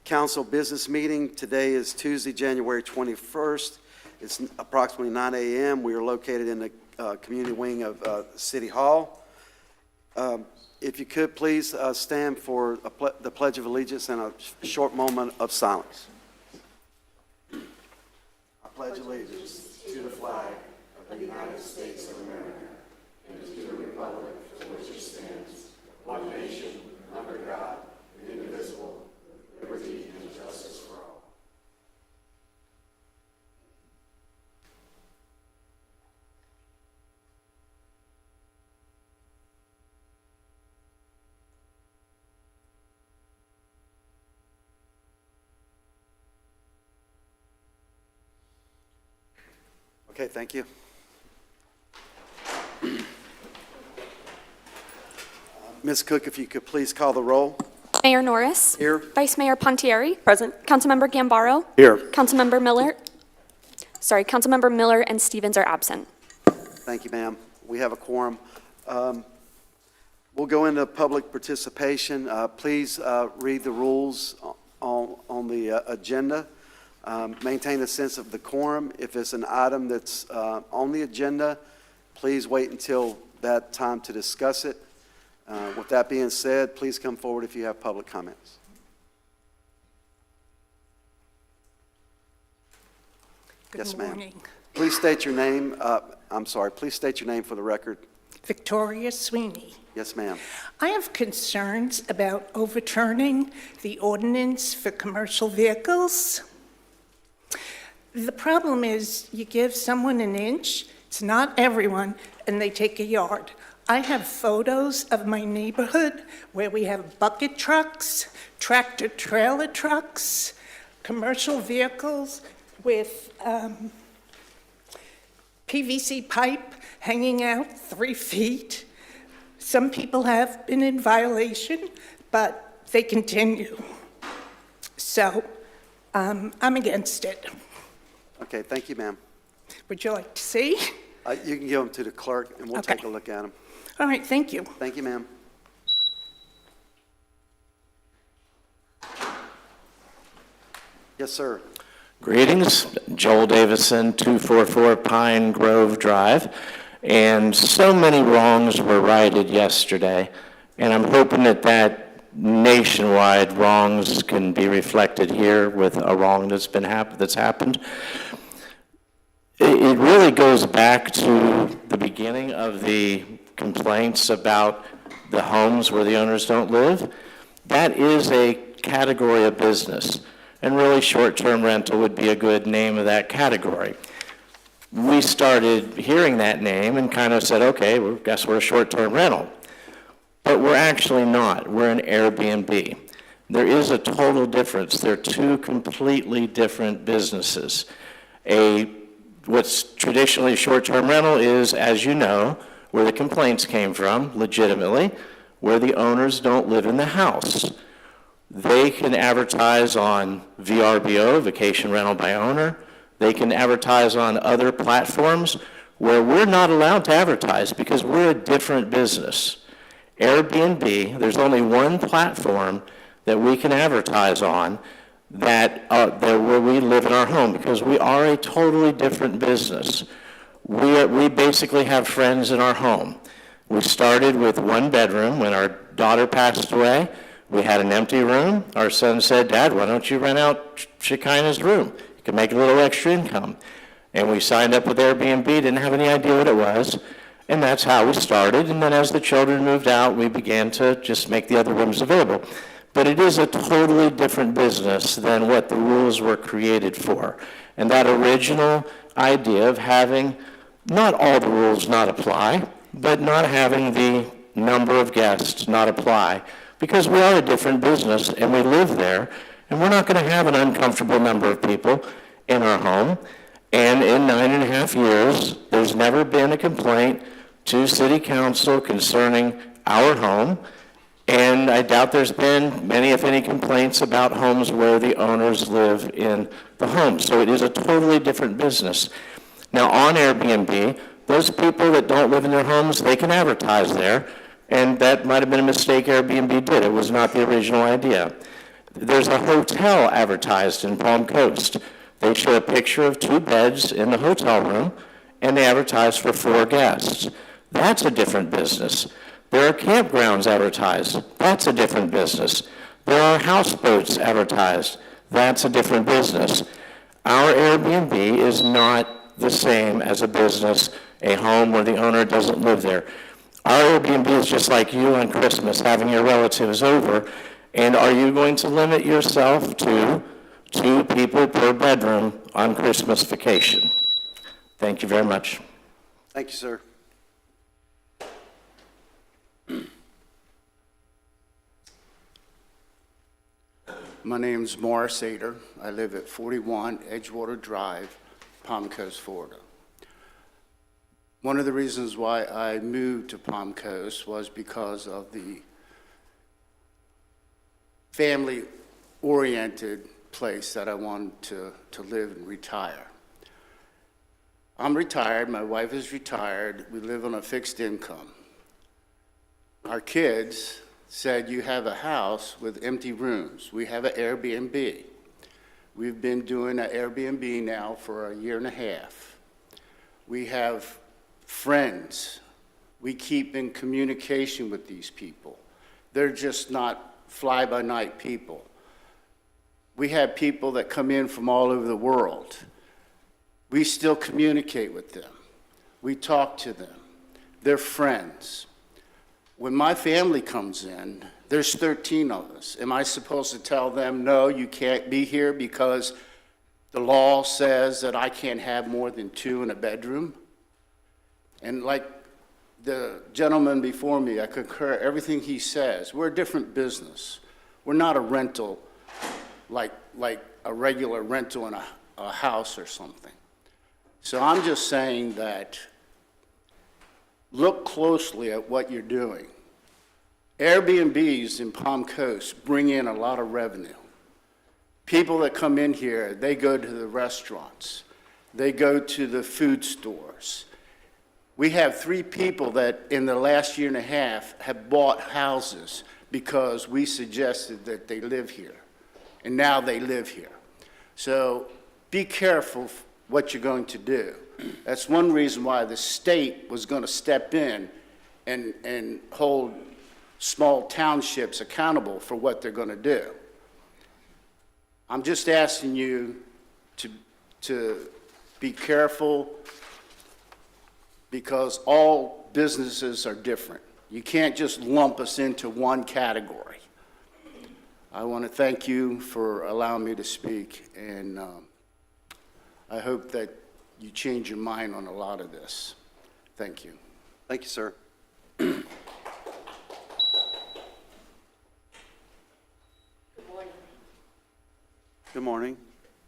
Council business meeting. Today is Tuesday, January 21st. It's approximately 9 a.m. We are located in the community wing of City Hall. If you could, please stand for the Pledge of Allegiance and a short moment of silence. I pledge allegiance to the flag of the United States of America and to the republic for which it stands, one nation, under God, indivisible, with liberty and justice for all. Okay, thank you. Ms. Cook, if you could please call the roll. Mayor Norris. Here. Vice Mayor Pontieri. Present. Councilmember Gambaro. Here. Councilmember Miller and Stevens are absent. Thank you, ma'am. We have a quorum. We'll go into public participation. Please read the rules on the agenda. Maintain a sense of decorum. If it's an item that's on the agenda, please wait until that time to discuss it. With that being said, please come forward if you have public comments. Yes, ma'am. Good morning. Please state your name. Please state your name for the record. Victoria Sweeney. Yes, ma'am. I have concerns about overturning the ordinance for commercial vehicles. The problem is you give someone an inch, it's not everyone, and they take a yard. I have photos of my neighborhood where we have bucket trucks, tractor trailer trucks, commercial vehicles with PVC pipe hanging out 3 feet. Some people have been in violation, but they continue. So I'm against it. Okay, thank you, ma'am. Would you like to see? You can give them to the clerk, and we'll Okay. take a look at them. All right, thank you. Thank you, ma'am. Yes, sir. Greetings, Joel Davison, 244 Pine Grove Drive. And so many wrongs were righted yesterday, and I'm hoping that nationwide wrongs can be reflected here with a wrong that's happened. It really goes back to the beginning of the complaints about the homes where the owners don't live. That is a category of business, and really short-term rental would be a good name of that category. We started hearing that name and kind of said, okay, well, guess we're a short-term rental. But we're actually not. We're an Airbnb. There is a total difference. They're two completely different businesses. What's traditionally short-term rental is, as you know, where the complaints came from, legitimately, where the owners don't live in the house. They can advertise on VRBO, Vacation Rental by Owner. They can advertise on other platforms where we're not allowed to advertise because we're a different business. Airbnb, there's only one platform that we can advertise on where we live in our home, because we are a totally different business. We basically have friends in our home. We started with 1 bedroom. When our daughter passed away, we had an empty room. Our son said, Dad, why don't you rent out Shekinah's room? You can make a little extra income. And we signed up with Airbnb, didn't have any idea what it was. And that's how we started. And then as the children moved out, we began to just make the other rooms available. But it is a totally different business than what the rules were created for. And that original idea of having not all the rules not apply, but not having the number of guests not apply, because we are a different business and we live there, and we're not going to have an uncomfortable number of people in our home. And in 9.5 years, there's never been a complaint to City Council concerning our home. And I doubt there's been many, if any, complaints about homes where the owners live in the home. So it is a totally different business. Now, on Airbnb, those people that don't live in their homes, they can advertise there. And that might have been a mistake Airbnb did. It was not the original idea. There's a hotel advertised in Palm Coast. They show a picture of 2 beds in the hotel room, and they advertise for 4 guests. That's a different business. There are campgrounds advertised. That's a different business. There are houseboats advertised. That's a different business. Our Airbnb is not the same as a business, a home where the owner doesn't live there. Our Airbnb is just like you on Christmas, having your relatives over. And are you going to limit yourself to 2 people per bedroom on Christmas vacation? Thank you very much. Thank you, sir. My name's Morris Ader. I live at 41 Edgewater Drive, Palm Coast, Florida. One of the reasons why I moved to Palm Coast was because of the family-oriented place that I wanted to live and retire. I'm retired, my wife is retired, we live on a fixed income. Our kids said, you have a house with empty rooms. We have an Airbnb. We've been doing an Airbnb now for 1.5 years. We have friends. We keep in communication with these people. They're just not fly-by-night people. We have people that come in from all over the world. We still communicate with them. We talk to them. They're friends. When my family comes in, there's 13 of us. Am I supposed to tell them, no, you can't be here because the law says that I can't have more than 2 in a bedroom? And like the gentleman before me, I concur everything he says. We're a different business. We're not a rental like a regular rental in a house or something. So I'm just saying that look closely at what you're doing. Airbnbs in Palm Coast bring in a lot of revenue. People that come in here, they go to the restaurants. They go to the food stores. We have 3 people that in the last 1.5 years have bought houses because we suggested that they live here. And now they live here. So be careful what you're going to do. That's one reason why the state was going to step in and hold small townships accountable for what they're going to do. I'm just asking you to be careful because all businesses are different. You can't just lump us into one category. I want to thank you for allowing me to speak, and I hope that you change your mind on a lot of this. Thank you. Thank you, sir. Good morning.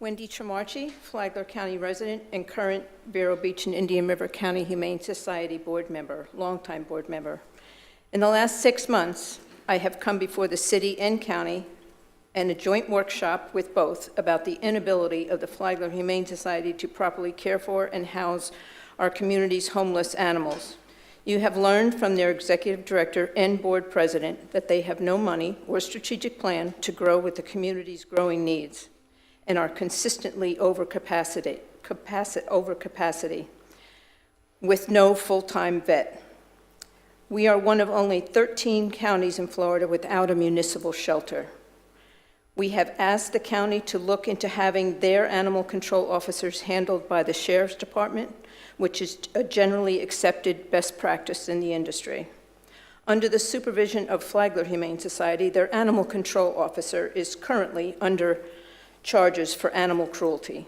Wendy Tremarchi, Flagler County resident and current Vero Beach and Indian River County Humane Society board member, longtime board member. In the last 6 months, I have come before the city and county and a joint workshop with both about the inability of the Flagler Humane Society to properly care for and house our community's homeless animals. You have learned from their executive director and board president that they have no money or strategic plan to grow with the community's growing needs and are consistently over capacity with no full-time vet. We are one of only 13 counties in Florida without a municipal shelter. We have asked the county to look into having their animal control officers handled by the Sheriff's Department, which is a generally accepted best practice in the industry. Under the supervision of Flagler Humane Society, their animal control officer is currently under charges for animal cruelty.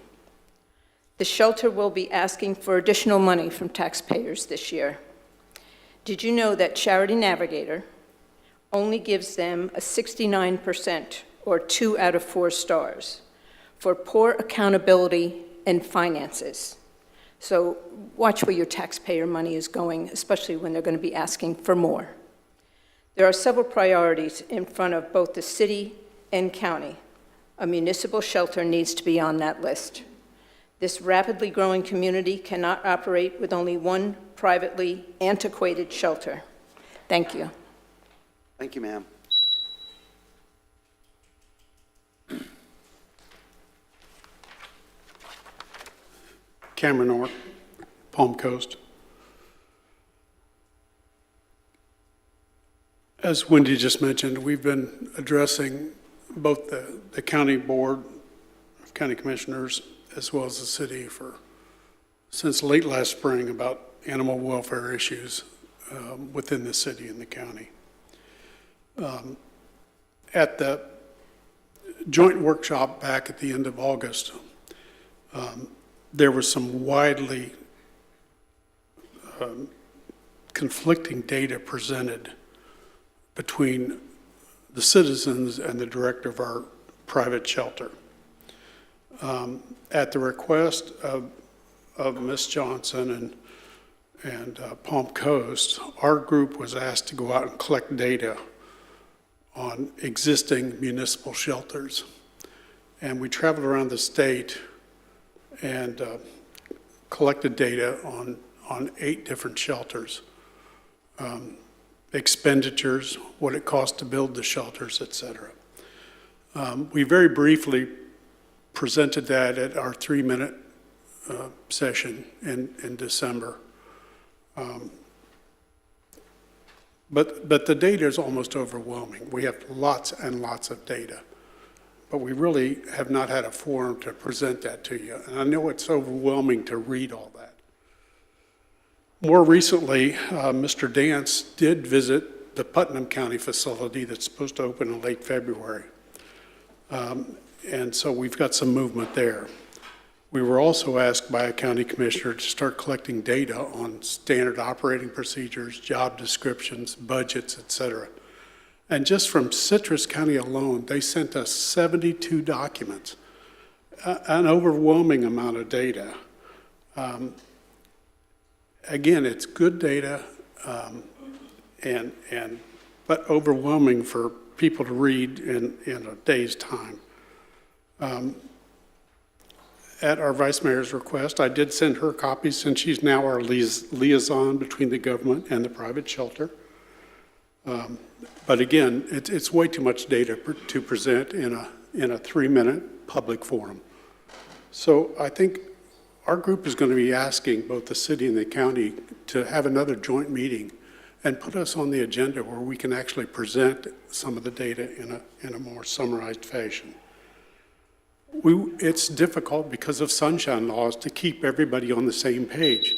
The shelter will be asking for additional money from taxpayers this year. Did you know that Charity Navigator only gives them a 69% or 2 out of 4 stars for poor accountability and finances? So watch where your taxpayer money is going, especially when they're going to be asking for more. There are several priorities in front of both the city and county. A municipal shelter needs to be on that list. This rapidly growing community cannot operate with only one privately antiquated shelter. Thank you. Thank you, ma'am. Cameron North, Palm Coast. As Wendy just mentioned, we've been addressing both the county board of county commissioners as well as the city since late last spring about animal welfare issues within the city and the county. At the joint workshop back at the end of August, there was some widely conflicting data presented between the citizens and the director of our private shelter. At the request of Ms. Johnson and Palm Coast, our group was asked to go out and collect data on existing municipal shelters. And we traveled around the state and collected data on 8 different shelters. Expenditures, what it costs to build the shelters, et cetera. We very briefly presented that at our 3-minute session in December. But the data is almost overwhelming. We have lots and lots of data, but we really have not had a forum to present that to you. And I know it's overwhelming to read all that. More recently, Mr. Dance did visit the Putnam County facility that's supposed to open in late February. And so we've got some movement there. We were also asked by a county commissioner to start collecting data on standard operating procedures, job descriptions, budgets, et cetera. And just from Citrus County alone, they sent us 72 documents, an overwhelming amount of data. Again, it's good data, but overwhelming for people to read in a day's time. At our vice mayor's request, I did send her copies since she's now our liaison between the government and the private shelter. But again, it's way too much data to present in a 3-minute public forum. So I think our group is going to be asking both the city and the county to have another joint meeting and put us on the agenda where we can actually present some of the data in a more summarized fashion. It's difficult because of sunshine laws to keep everybody on the same page.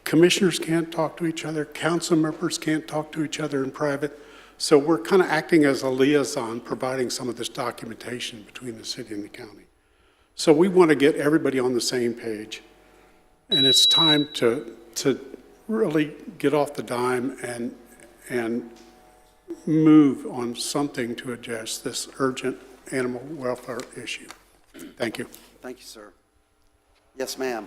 Commissioners can't talk to each other, council members can't talk to each other in private, so we're kind of acting as a liaison, providing some of this documentation between the city and the county. So we want to get everybody on the same page, and it's time to really get off the dime and move on something to address this urgent animal welfare issue. Thank you. Thank you, sir. Yes, ma'am.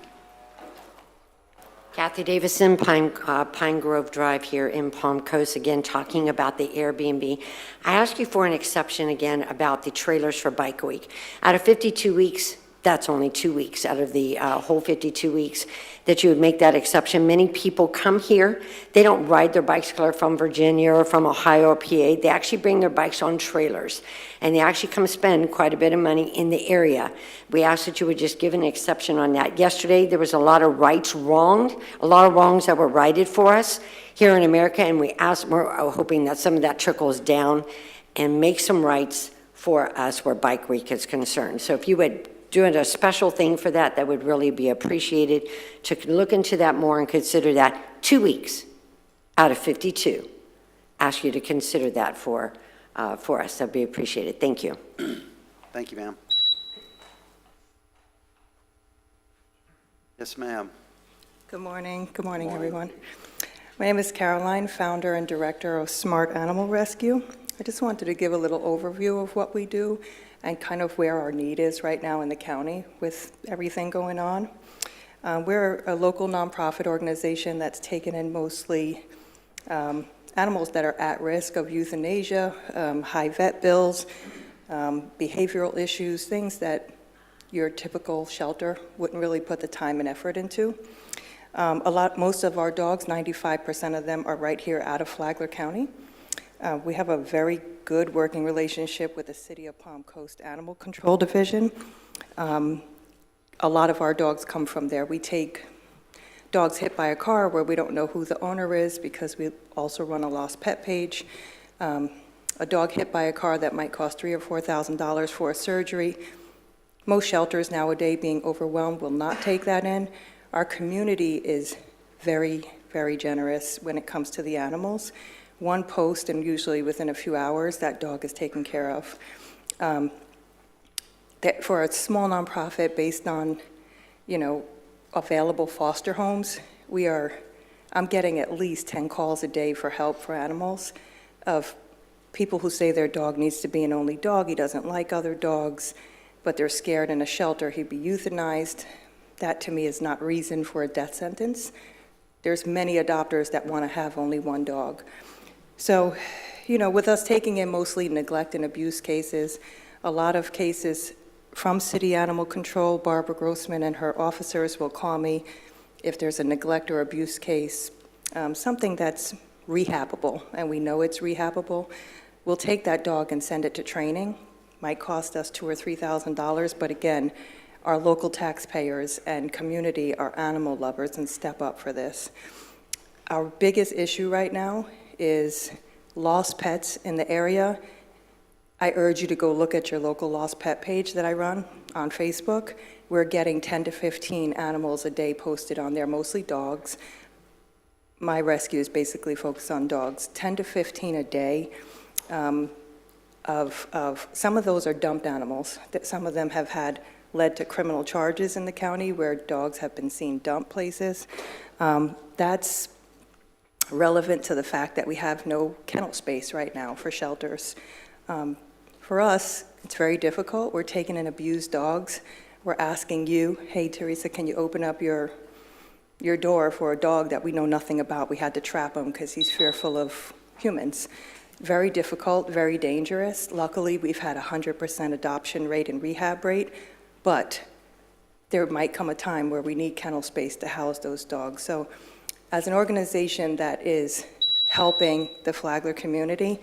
Kathy Davison, Pine Grove Drive here in Palm Coast, again talking about the Airbnb. I asked you for an exception again about the trailers for Bike Week. Out of 52 weeks, that's only 2 weeks out of the whole 52 weeks that you would make that exception. Many people come here, they don't ride their bikes from Virginia or from Ohio or PA. They actually bring their bikes on trailers, and they actually come spend quite a bit of money in the area. We asked that you would just give an exception on that. Yesterday, there was a lot of rights wronged, a lot of wrongs that were righted for us here in America, and we're hoping that some of that trickles down and make some rights for us where Bike Week is concerned. So if you would doing a special thing for that, that would really be appreciated, to look into that more and consider that 2 weeks out of 52. Ask you to consider that for us. That'd be appreciated. Thank you. Thank you, ma'am. Yes, ma'am. Good morning, everyone. My name is Caroline, founder and director of Smart Animal Rescue. I just wanted to give a little overview of what we do and kind of where our need is right now in the county with everything going on. We're a local nonprofit organization that's taken in mostly animals that are at risk of euthanasia, high vet bills, behavioral issues, things that your typical shelter wouldn't really put the time and effort into. Most of our dogs, 95% of them, are right here out of Flagler County. We have a very good working relationship with the City of Palm Coast Animal Control Division. a lot of our dogs come from there. We take dogs hit by a car where we don't know who the owner is because we also run a lost pet page. A dog hit by a car that might cost $3,000 or $4,000 for a surgery. Most shelters nowadays, being overwhelmed, will not take that in. Our community is very, very generous when it comes to the animals. One post, and usually within a few hours, that dog is taken care of. That for a small nonprofit based on, available foster homes, I'm getting at least 10 calls a day for help for animals of people who say their dog needs to be an only dog, he doesn't like other dogs, but they're scared in a shelter he'd be euthanized. That to me is not reason for a death sentence. There's many adopters that want to have only one dog. So, with us taking in mostly neglect and abuse cases, a lot of cases from City Animal Control, Barbara Grossman and her officers will call me if there's a neglect or abuse case, something that's rehabable, and we know it's rehabable. We'll take that dog and send it to training. Might cost us $2,000 or $3,000, but again, our local taxpayers and community are animal lovers and step up for this. Our biggest issue right now is lost pets in the area. I urge you to go look at your local lost pet page that I run on Facebook. We're getting 10 to 15 animals a day posted on there, mostly dogs. My rescue is basically focused on dogs, 10 to 15 a day. Some of those are dumped animals, that some of them have led to criminal charges in the county where dogs have been seen dumped places. That's relevant to the fact that we have no kennel space right now for shelters. For us, it's very difficult. We're taking in abused dogs. We're asking you, hey, Teresa, can you open up your door for a dog that we know nothing about? We had to trap him because he's fearful of humans. Very difficult, very dangerous. Luckily, we've had 100% adoption rate and rehab rate, but there might come a time where we need kennel space to house those dogs. So as an organization that is helping the Flagler community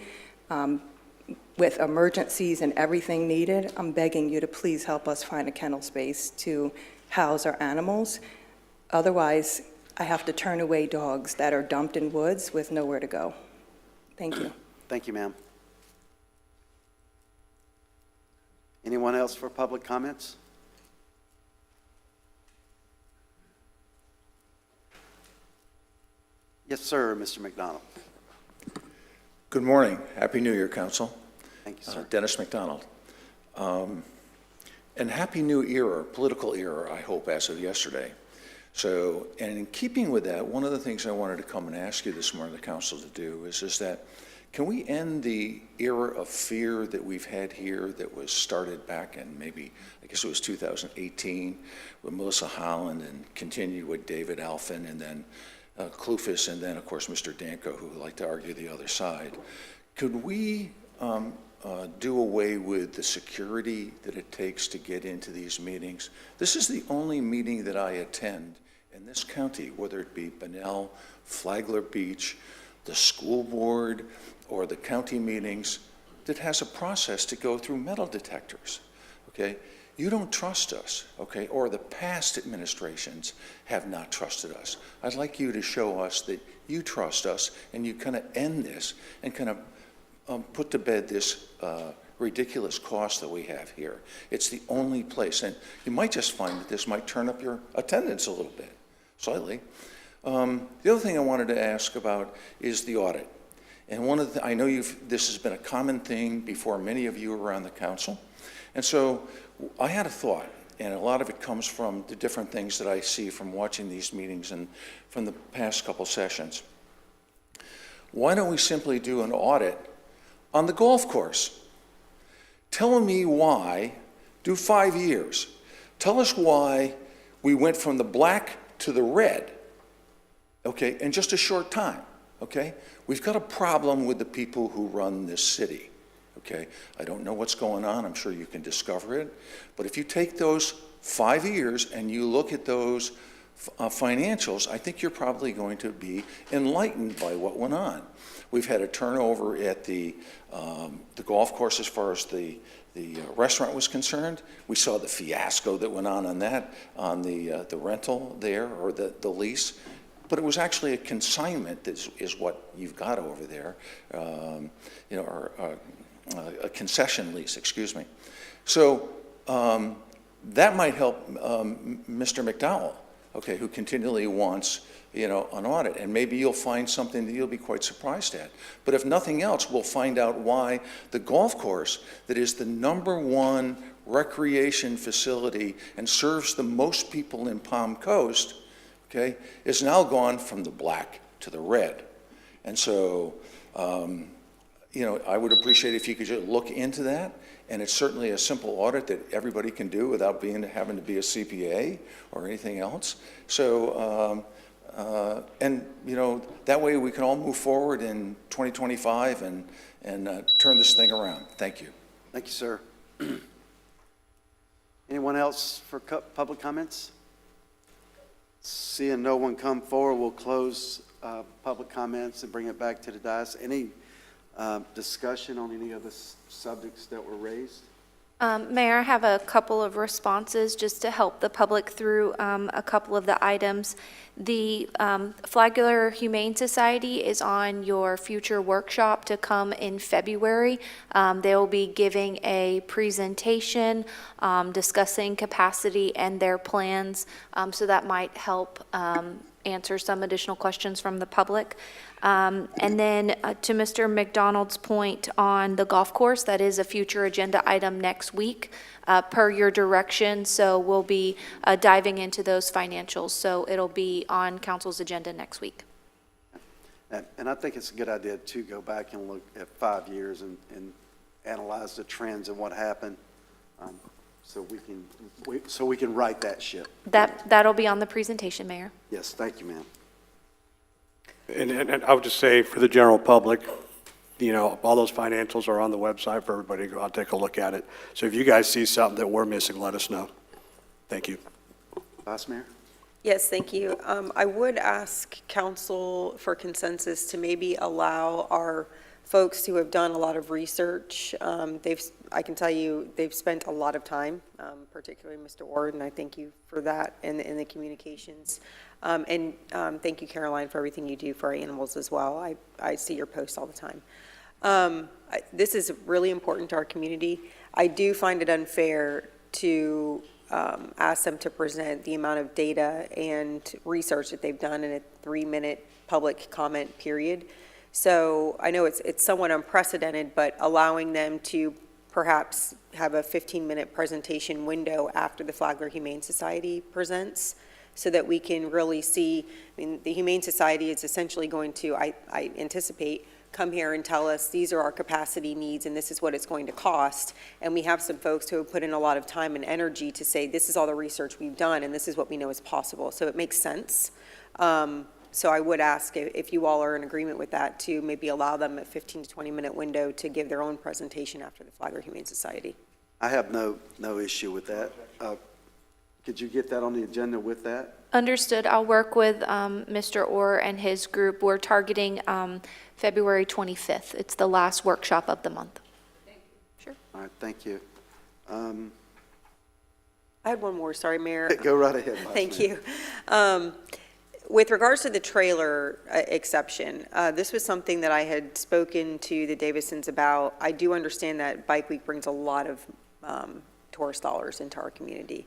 with emergencies and everything needed, I'm begging you to please help us find a kennel space to house our animals. Otherwise, I have to turn away dogs that are dumped in woods with nowhere to go. Thank you. Thank you, ma'am. Anyone else for public comments? Yes, sir, Mr. McDonald. Good morning. Happy New Year, Council. Thank you, sir. Dennis McDonald. And happy new era, political era, I hope, as of yesterday. So, and in keeping with that, one of the things I wanted to come and ask you this morning, the council, to do is that, can we end the era of fear that we've had here that was started back in maybe, I guess it was 2018 with Melissa Holland and continued with David Alphin and then Kloufis and then, of course, Mr. Danko, who would like to argue the other side. Could we do away with the security that it takes to get into these meetings? This is the only meeting that I attend in this county, whether it be Bunnell, Flagler Beach, the school board, or the county meetings, that has a process to go through metal detectors, okay? You don't trust us, okay? Or the past administrations have not trusted us. I'd like you to show us that you trust us and you kind of end this and kind of put to bed this ridiculous cost that we have here. It's the only place, and you might just find that this might turn up your attendance a little bit, slightly. The other thing I wanted to ask about is the audit. And one of the, I know this has been a common thing before many of you around the council. And so I had a thought, and a lot of it comes from the different things that I see from watching these meetings and from the past couple sessions. Why don't we simply do an audit on the golf course? Tell me why, do 5 years. Tell us why we went from the black to the red, okay, in just a short time, okay? We've got a problem with the people who run this city, okay? I don't know what's going on. I'm sure you can discover it. But if you take those 5 years and you look at those financials, I think you're probably going to be enlightened by what went on. We've had a turnover at the golf course as far as the restaurant was concerned. We saw the fiasco that went on that, on the rental there, or the lease. But it was actually a consignment is what you've got over there, or a concession lease, excuse me. So that might help Mr. McDowell, okay, who continually wants, an audit. And maybe you'll find something that you'll be quite surprised at. But if nothing else, we'll find out why the golf course that is the #1 recreation facility and serves the most people in Palm Coast, okay, is now gone from the black to the red. And so, I would appreciate if you could just look into that. And it's certainly a simple audit that everybody can do without having to be a CPA or anything else. So, that way we can all move forward in 2025 and turn this thing around. Thank you. Thank you, sir. Anyone else for public comments? Seeing no one come forward, we'll close public comments and bring it back to the dais. Any discussion on any of the subjects that were raised? Mayor, I have a couple of responses just to help the public through a couple of the items. The Flagler Humane Society is on your future workshop to come in February. They will be giving a presentation discussing capacity and their plans, so that might help answer some additional questions from the public. And then to Mr. McDonald's point on the golf course, that is a future agenda item next week per your direction. So we'll be diving into those financials. So it'll be on council's agenda next week. And I think it's a good idea to go back and look at 5 years and analyze the trends and what happened, so we can right that ship. That'll be on the presentation, Mayor. Yes, thank you, ma'am. And I would just say for the general public, all those financials are on the website for everybody to go out and take a look at it. So if you guys see something that we're missing, let us know. Thank you. Vice Mayor? Yes, thank you. I would ask council for consensus to maybe allow our folks who have done a lot of research. I can tell you, they've spent a lot of time, particularly Mr. Ward, and I thank you for that and the communications. And thank you, Caroline, for everything you do for our animals as well. I see your posts all the time. This is really important to our community. I do find it unfair to ask them to present the amount of data and research that they've done in a 3-minute public comment period. So I know it's somewhat unprecedented, but allowing them to perhaps have a 15-minute presentation window after the Flagler Humane Society presents, so that we can really see, the Humane Society is essentially going to, I anticipate, come here and tell us these are our capacity needs and this is what it's going to cost. And we have some folks who have put in a lot of time and energy to say this is all the research we've done and this is what we know is possible. So it makes sense. So I would ask if you all are in agreement with that to maybe allow them a 15 to 20-minute window to give their own presentation after the Flagler Humane Society. I have no issue with that. Could you get that on the agenda with that? Understood. I'll work with Mr. Orr and his group. We're targeting February 25th. It's the last workshop of the month. Thank you. Sure. All right, thank you. I had one more, sorry, Mayor. Go right ahead, Vice Thank Mayor. you. With regards to the trailer exception, this was something that I had spoken to the Davisons about. I do understand that Bike Week brings a lot of tourist dollars into our community.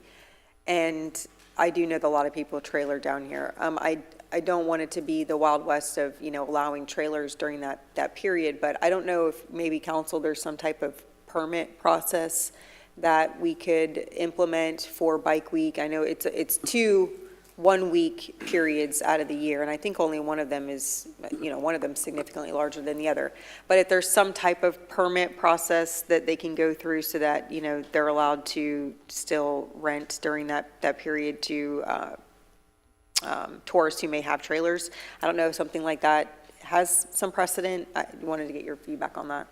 And I do know that a lot of people trailer down here. I don't want it to be the Wild West of, allowing trailers during that period, but I don't know if maybe council, there's some type of permit process that we could implement for Bike Week. I know it's 2 1-week periods out of the year, and I think only one of them is, one of them significantly larger than the other. But if there's some type of permit process that they can go through so that, they're allowed to still rent during that period to tourists who may have trailers. I don't know if something like that has some precedent. I wanted to get your feedback on that.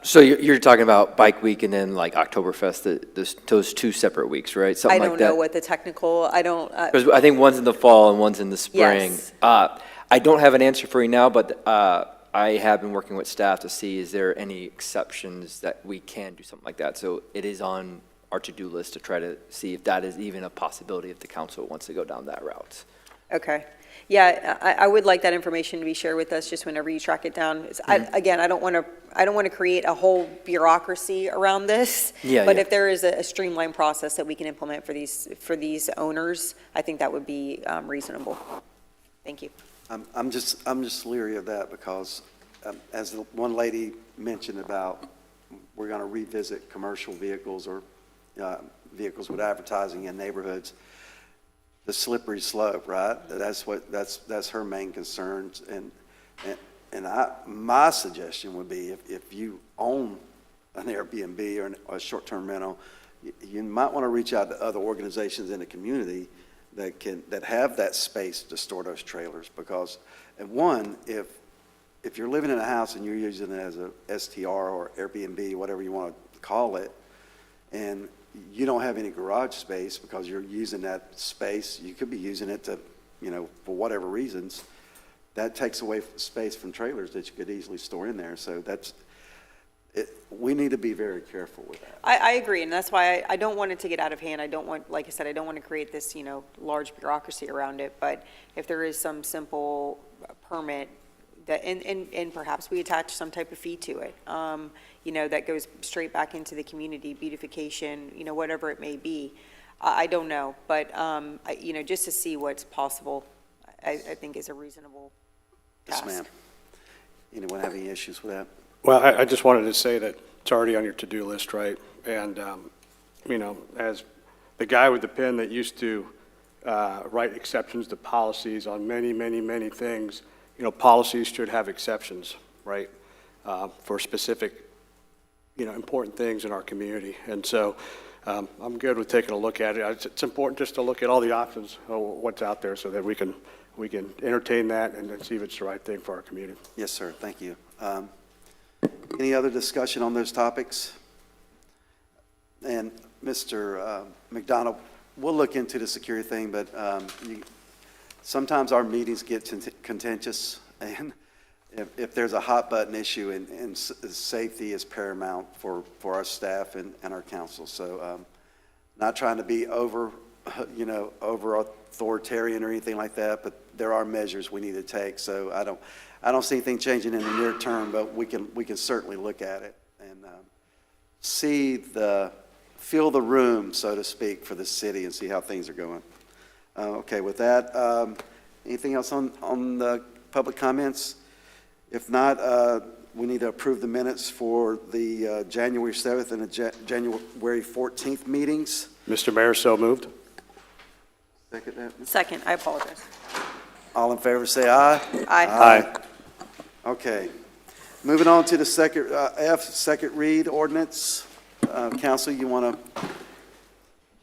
So you're talking about Bike Week and then like Oktoberfest, those 2 separate weeks, right? Something I like don't that. know what the technical, Because I think one's in the fall and one's in the spring. Yes. I don't have an answer for you now, but I have been working with staff to see, is there any exceptions that we can do something like that? So it is on our to-do list to try to see if that is even a possibility if the council wants to go down that route. Okay. Yeah, I would like that information to be shared with us just whenever you track it down. Again, I don't want to create a whole bureaucracy around this. Yeah, But yeah. if there is a streamlined process that we can implement for these owners, I think that would be reasonable. Thank you. I'm just leery of that because, as the one lady mentioned about, we're going to revisit commercial vehicles or vehicles with advertising in neighborhoods. The slippery slope, right? That's her main concerns. And my suggestion would be if you own an Airbnb or a short-term rental, you might want to reach out to other organizations in the community that have that space to store those trailers, because, and one, if you're living in a house and you're using it as a STR or Airbnb, whatever you want to call it, and you don't have any garage space because you're using that space, you could be using it to, for whatever reasons, that takes away space from trailers that you could easily store in there. So we need to be very careful with that. I agree, and that's why I don't want it to get out of hand. I don't want, like I said, I don't want to create this, large bureaucracy around it. But if there is some simple permit that, and perhaps we attach some type of fee to it, that goes straight back into the community, beautification, whatever it may be. I don't know, but, just to see what's possible, I think is a reasonable task. Yes, ma'am. Anyone have any issues with that? Well, I just wanted to say that it's already on your to-do list, right? And, as the guy with the pen that used to write exceptions to policies on many, many, many things, policies should have exceptions, right, for specific, important things in our community. And so I'm good with taking a look at it. It's important just to look at all the options, what's out there, so that we can entertain that and then see if it's the right thing for our community. Yes, sir. Thank you. Any other discussion on those topics? And Mr. McDonald, we'll look into the security thing, but sometimes our meetings get contentious, and if there's a hot button issue, and safety is paramount for our staff and our council. So not trying to be over authoritarian or anything like that, but there are measures we need to take. So I don't see anything changing in the near term, but we can certainly look at it and feel the room, so to speak, for the city and see how things are going. Okay, with that, anything else on the public comments? If not, we need to approve the minutes for the January 7th and the January 14th meetings. Mr. Mayor, so moved. Second that? Second, I apologize. All in favor, say aye. Aye. Aye. Okay. Moving on to the second read ordinance. Council, you want to?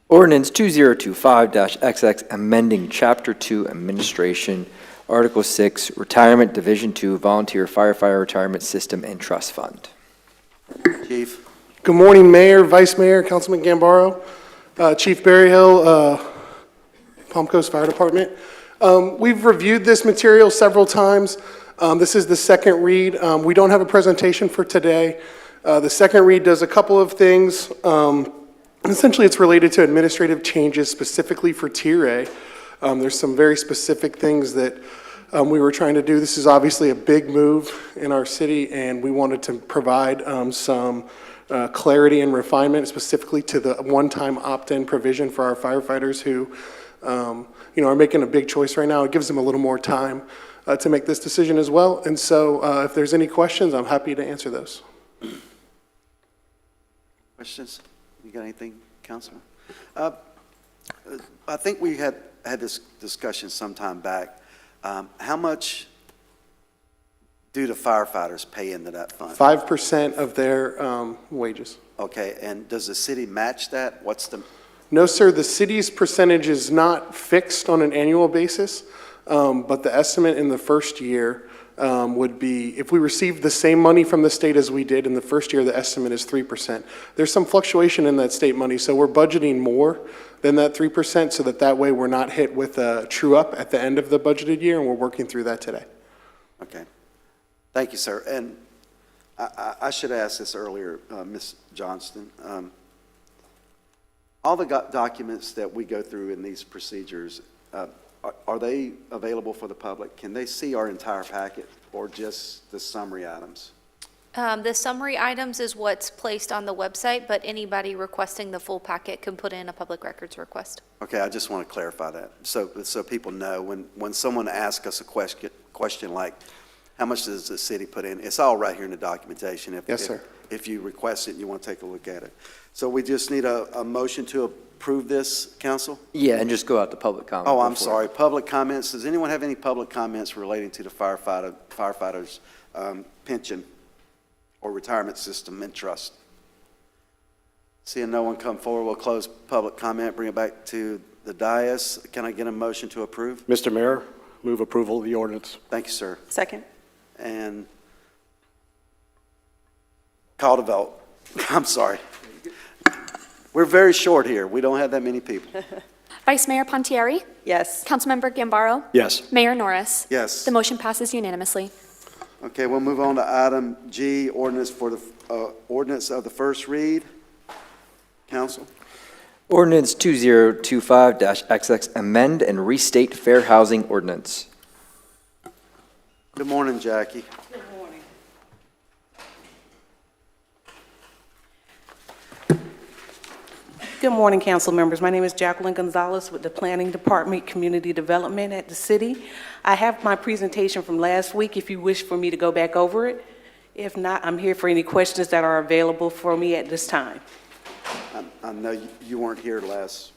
Ordinance 2025-XX, amending Chapter 2 Administration, Article 6, Retirement, Division 2, Volunteer Firefighter Retirement System and Trust Fund. Chief. Good morning, Mayor, Vice Mayor, Councilman Gambaro, Chief Berryhill, Palm Coast Fire Department. We've reviewed this material several times. This is the second read. We don't have a presentation for today. The second read does a couple of things. Essentially, it's related to administrative changes specifically for Tier A. There's some very specific things that we were trying to do. This is obviously a big move in our city, and we wanted to provide some clarity and refinement specifically to the one-time opt-in provision for our firefighters who are making a big choice right now. It gives them a little more time to make this decision as well. And so if there's any questions, I'm happy to answer those. Questions? You got anything, Councilman? I think we had this discussion some time back. How much do the firefighters pay into that fund? 5% of their wages. Okay, and does the city match that? No, sir, the city's percentage is not fixed on an annual basis, but the estimate in the first year would be, if we received the same money from the state as we did in the first year, the estimate is 3%. There's some fluctuation in that state money, so we're budgeting more than that 3% so that way we're not hit with a true up at the end of the budgeted year, and we're working through that today. Okay. Thank you, sir. And I should ask this earlier, Ms. Johnston. All the documents that we go through in these procedures, are they available for the public? Can they see our entire packet or just the summary items? The summary items is what's placed on the website, but anybody requesting the full packet can put in a public records request. Okay, I just want to clarify that, so people know, when someone asks us a question like, how much does the city put in? It's all right here in the documentation. Yes, sir. If you request it, you want to take a look at it. So we just need a motion to approve this, council? Yeah, and just go out to public comment. Oh, I'm before. sorry, public comments. Does anyone have any public comments relating to the firefighters' pension or retirement system and trust? Seeing no one come forward, we'll close public comment, bring it back to the dais. Can I get a motion to approve? Mr. Mayor, move approval of the ordinance. Thank you, sir. Second? And call to vote. I'm sorry. We're very short here. We don't have that many people. Vice Mayor Pontieri? Yes. Councilmember Gambaro? Yes. Mayor Norris? Yes. The motion passes unanimously. Okay, we'll move on to item G, ordinance for the ordinance of the first read. Council? Ordinance 2025-XX, amend and restate fair housing ordinance. Good morning, Jackie. Good morning, council members. My name is Jacqueline Gonzalez with the Planning Department, Community Development at the city. I have my presentation from last week if you wish for me to go back over it. If not, I'm here for any questions that are available for me at this time. I know you weren't here the last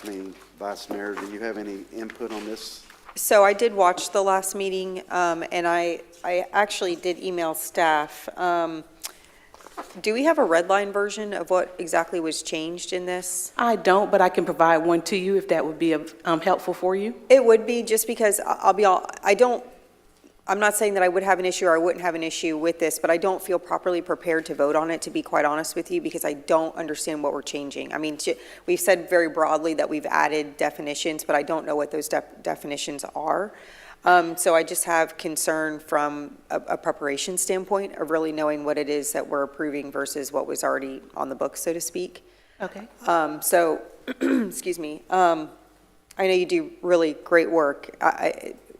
meeting, Vice Mayor. Do you have any input on this? So I did watch the last meeting, and I actually did email staff. Do we have a red line version of what exactly was changed in this? I don't, but I can provide one to you if that would be helpful for you. It would be, just because I'm not saying that I would have an issue or I wouldn't have an issue with this, but I don't feel properly prepared to vote on it, to be quite honest with you, because I don't understand what we're changing. I mean, we've said very broadly that we've added definitions, but I don't know what those definitions are. So I just have concern from a preparation standpoint of really knowing what it is that we're approving versus what was already on the books, so to speak. Okay. So, excuse me, I know you do really great work,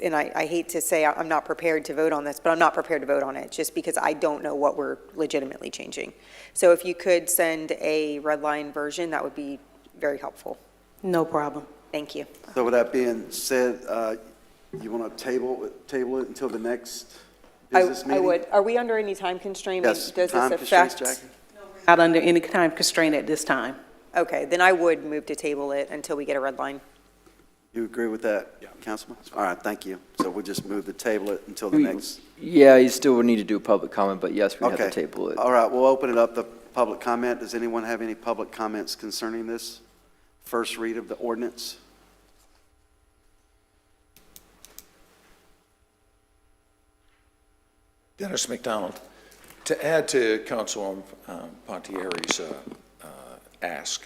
and I hate to say I'm not prepared to vote on this, but I'm not prepared to vote on it just because I don't know what we're legitimately changing. So if you could send a red line version, that would be very helpful. No problem. Thank you. So with that being said, you want to table it until the next business meeting? I would. Are we under any time constraint? Yes, Does time this constraints, affect? Jackie? Not under any time constraint at this time. Okay, then I would move to table it until we get a red line. You agree with that, Councilman? All right, thank you. So we'll just move to table it until the next. Yeah, you still would need to do a public comment, but yes, we have Okay. to table it. All right, we'll open it up to public comment. Does anyone have any public comments concerning this first read of the ordinance? Dennis McDonald. To add to Councilwoman Pontieri's ask,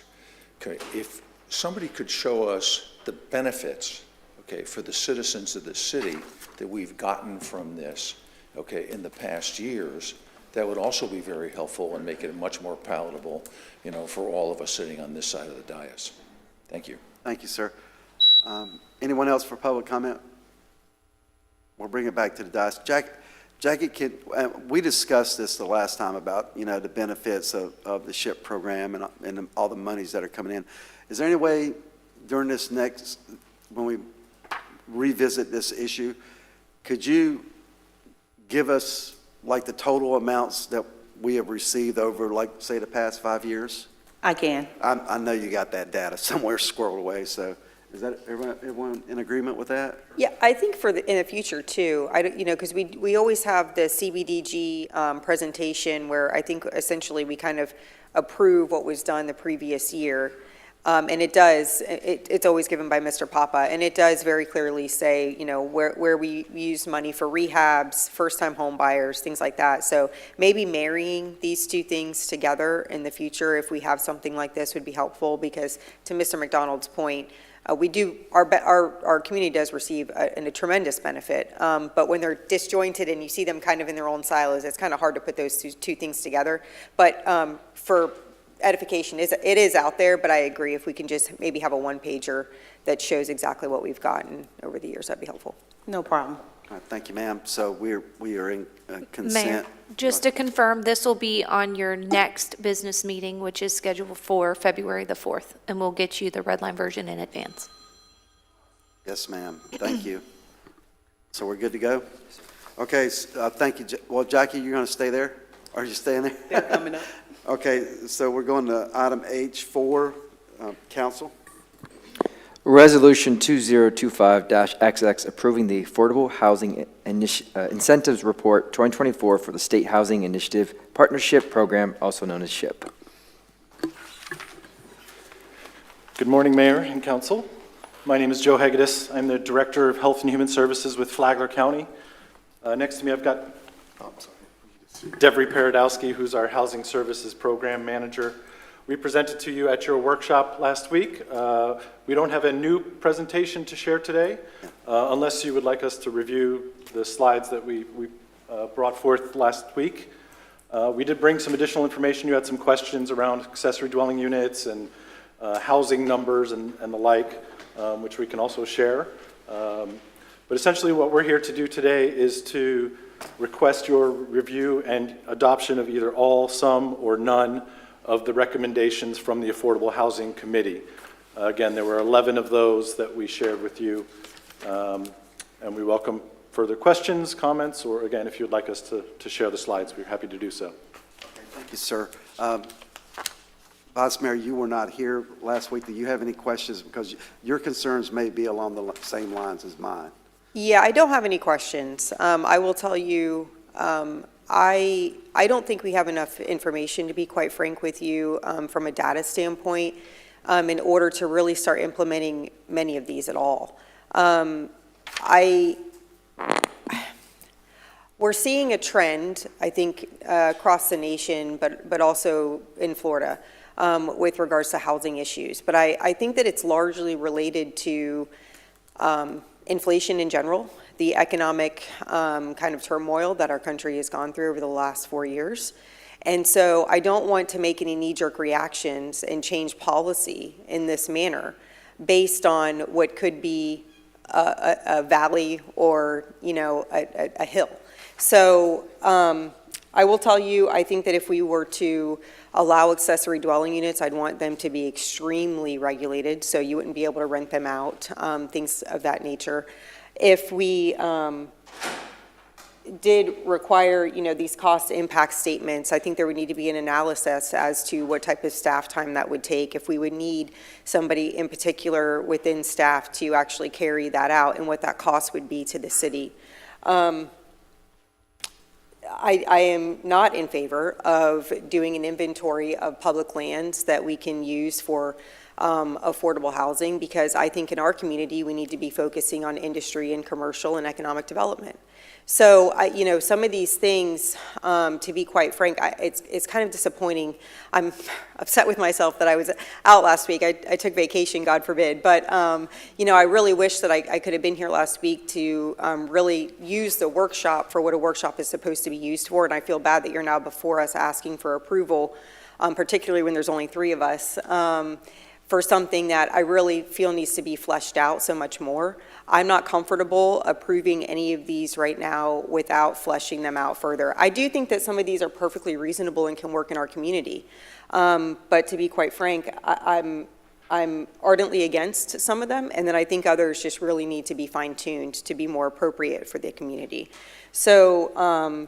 okay, if somebody could show us the benefits, okay, for the citizens of the city that we've gotten from this, okay, in the past years, that would also be very helpful and make it much more palatable, you know, for all of us sitting on this side of the dais. Thank you. Thank you, sir. Anyone else for public comment? We'll bring it back to the dais. Jackie, we discussed this the last time about, you know, the benefits of the SHIP program and all the monies that are coming in. Is there any way during this when we revisit this issue, could you give us like the total amounts that we have received over, like, say, the past 5 years? I can. I know you got that data somewhere squirreled away, so is that everyone in agreement with that? Yeah, I think in the future too, because we always have the CBDG presentation where I think essentially we kind of approve what was done the previous year. And it does, it's always given by Mr. Papa, and it does very clearly say, you know, where we use money for rehabs, first-time home buyers, things like that. So maybe marrying these two things together in the future, if we have something like this, would be helpful, because to Mr. McDonald's point, we do, our community does receive a tremendous benefit, but when they're disjointed and you see them kind of in their own silos, it's kind of hard to put those two things together. But for edification, it is out there, but I agree, if we can just maybe have a one-pager that shows exactly what we've gotten over the years, that'd be helpful. No problem. All right, thank you, ma'am. So we are in Mayor, consent. just to confirm, this will be on your next business meeting, which is scheduled for February the 4th, and we'll get you the red line version in advance. Yes, ma'am. Thank you. So we're good to go? Okay, thank you. Well, Jackie, you're going to stay there? Are you staying there? They're coming up. Okay, so we're going to item H4, council. Resolution 2025-XX approving the Affordable Housing Incentives Report 2024 for the State Housing Initiative Partnership Program, also known as SHIP. Good morning, Mayor and Council. My name is Joe Hegedus. I'm the Director of Health and Human Services with Flagler County. Next to me, I've got Devery Paradowski, who's our Housing Services Program Manager. We presented to you at your workshop last week. We don't have a new presentation to share today, unless you would like us to review the slides that we brought forth last week. We did bring some additional information. You had some questions around accessory dwelling units and housing numbers and the like, which we can also share. But essentially what we're here to do today is to request your review and adoption of either all, some, or none of the recommendations from the Affordable Housing Committee. Again, there were 11 of those that we shared with you, and we welcome further questions, comments, or again, if you'd like us to share the slides, we're happy to do so. Thank you, sir. Vice Mayor, you were not here last week. Do you have any questions? Because your concerns may be along the same lines as mine. Yeah, I don't have any questions. I will tell you, I don't think we have enough information, to be quite frank with you, from a data standpoint, in order to really start implementing many of these at all. We're seeing a trend, I think, across the nation, but also in Florida, with regards to housing issues. But I think that it's largely related to inflation in general, the economic kind of turmoil that our country has gone through over the last 4 years. And so I don't want to make any knee-jerk reactions and change policy in this manner based on what could be a valley or, you know, a hill. So I will tell you, I think that if we were to allow accessory dwelling units, I'd want them to be extremely regulated, so you wouldn't be able to rent them out, things of that nature. If we did require, you know, these cost impact statements, I think there would need to be an analysis as to what type of staff time that would take, if we would need somebody in particular within staff to actually carry that out, and what that cost would be to the city. I am not in favor of doing an inventory of public lands that we can use for affordable housing, because I think in our community we need to be focusing on industry and commercial and economic development. So, you know, some of these things, to be quite frank, it's kind of disappointing. I'm upset with myself that I was out last week. I took vacation, God forbid. But, you know, I really wish that I could have been here last week to really use the workshop for what a workshop is supposed to be used for. And I feel bad that you're now before us asking for approval, particularly when there's only 3 of us, for something that I really feel needs to be fleshed out so much more. I'm not comfortable approving any of these right now without fleshing them out further. I do think that some of these are perfectly reasonable and can work in our community. But to be quite frank, I'm ardently against some of them, and then I think others just really need to be fine-tuned to be more appropriate for the community. So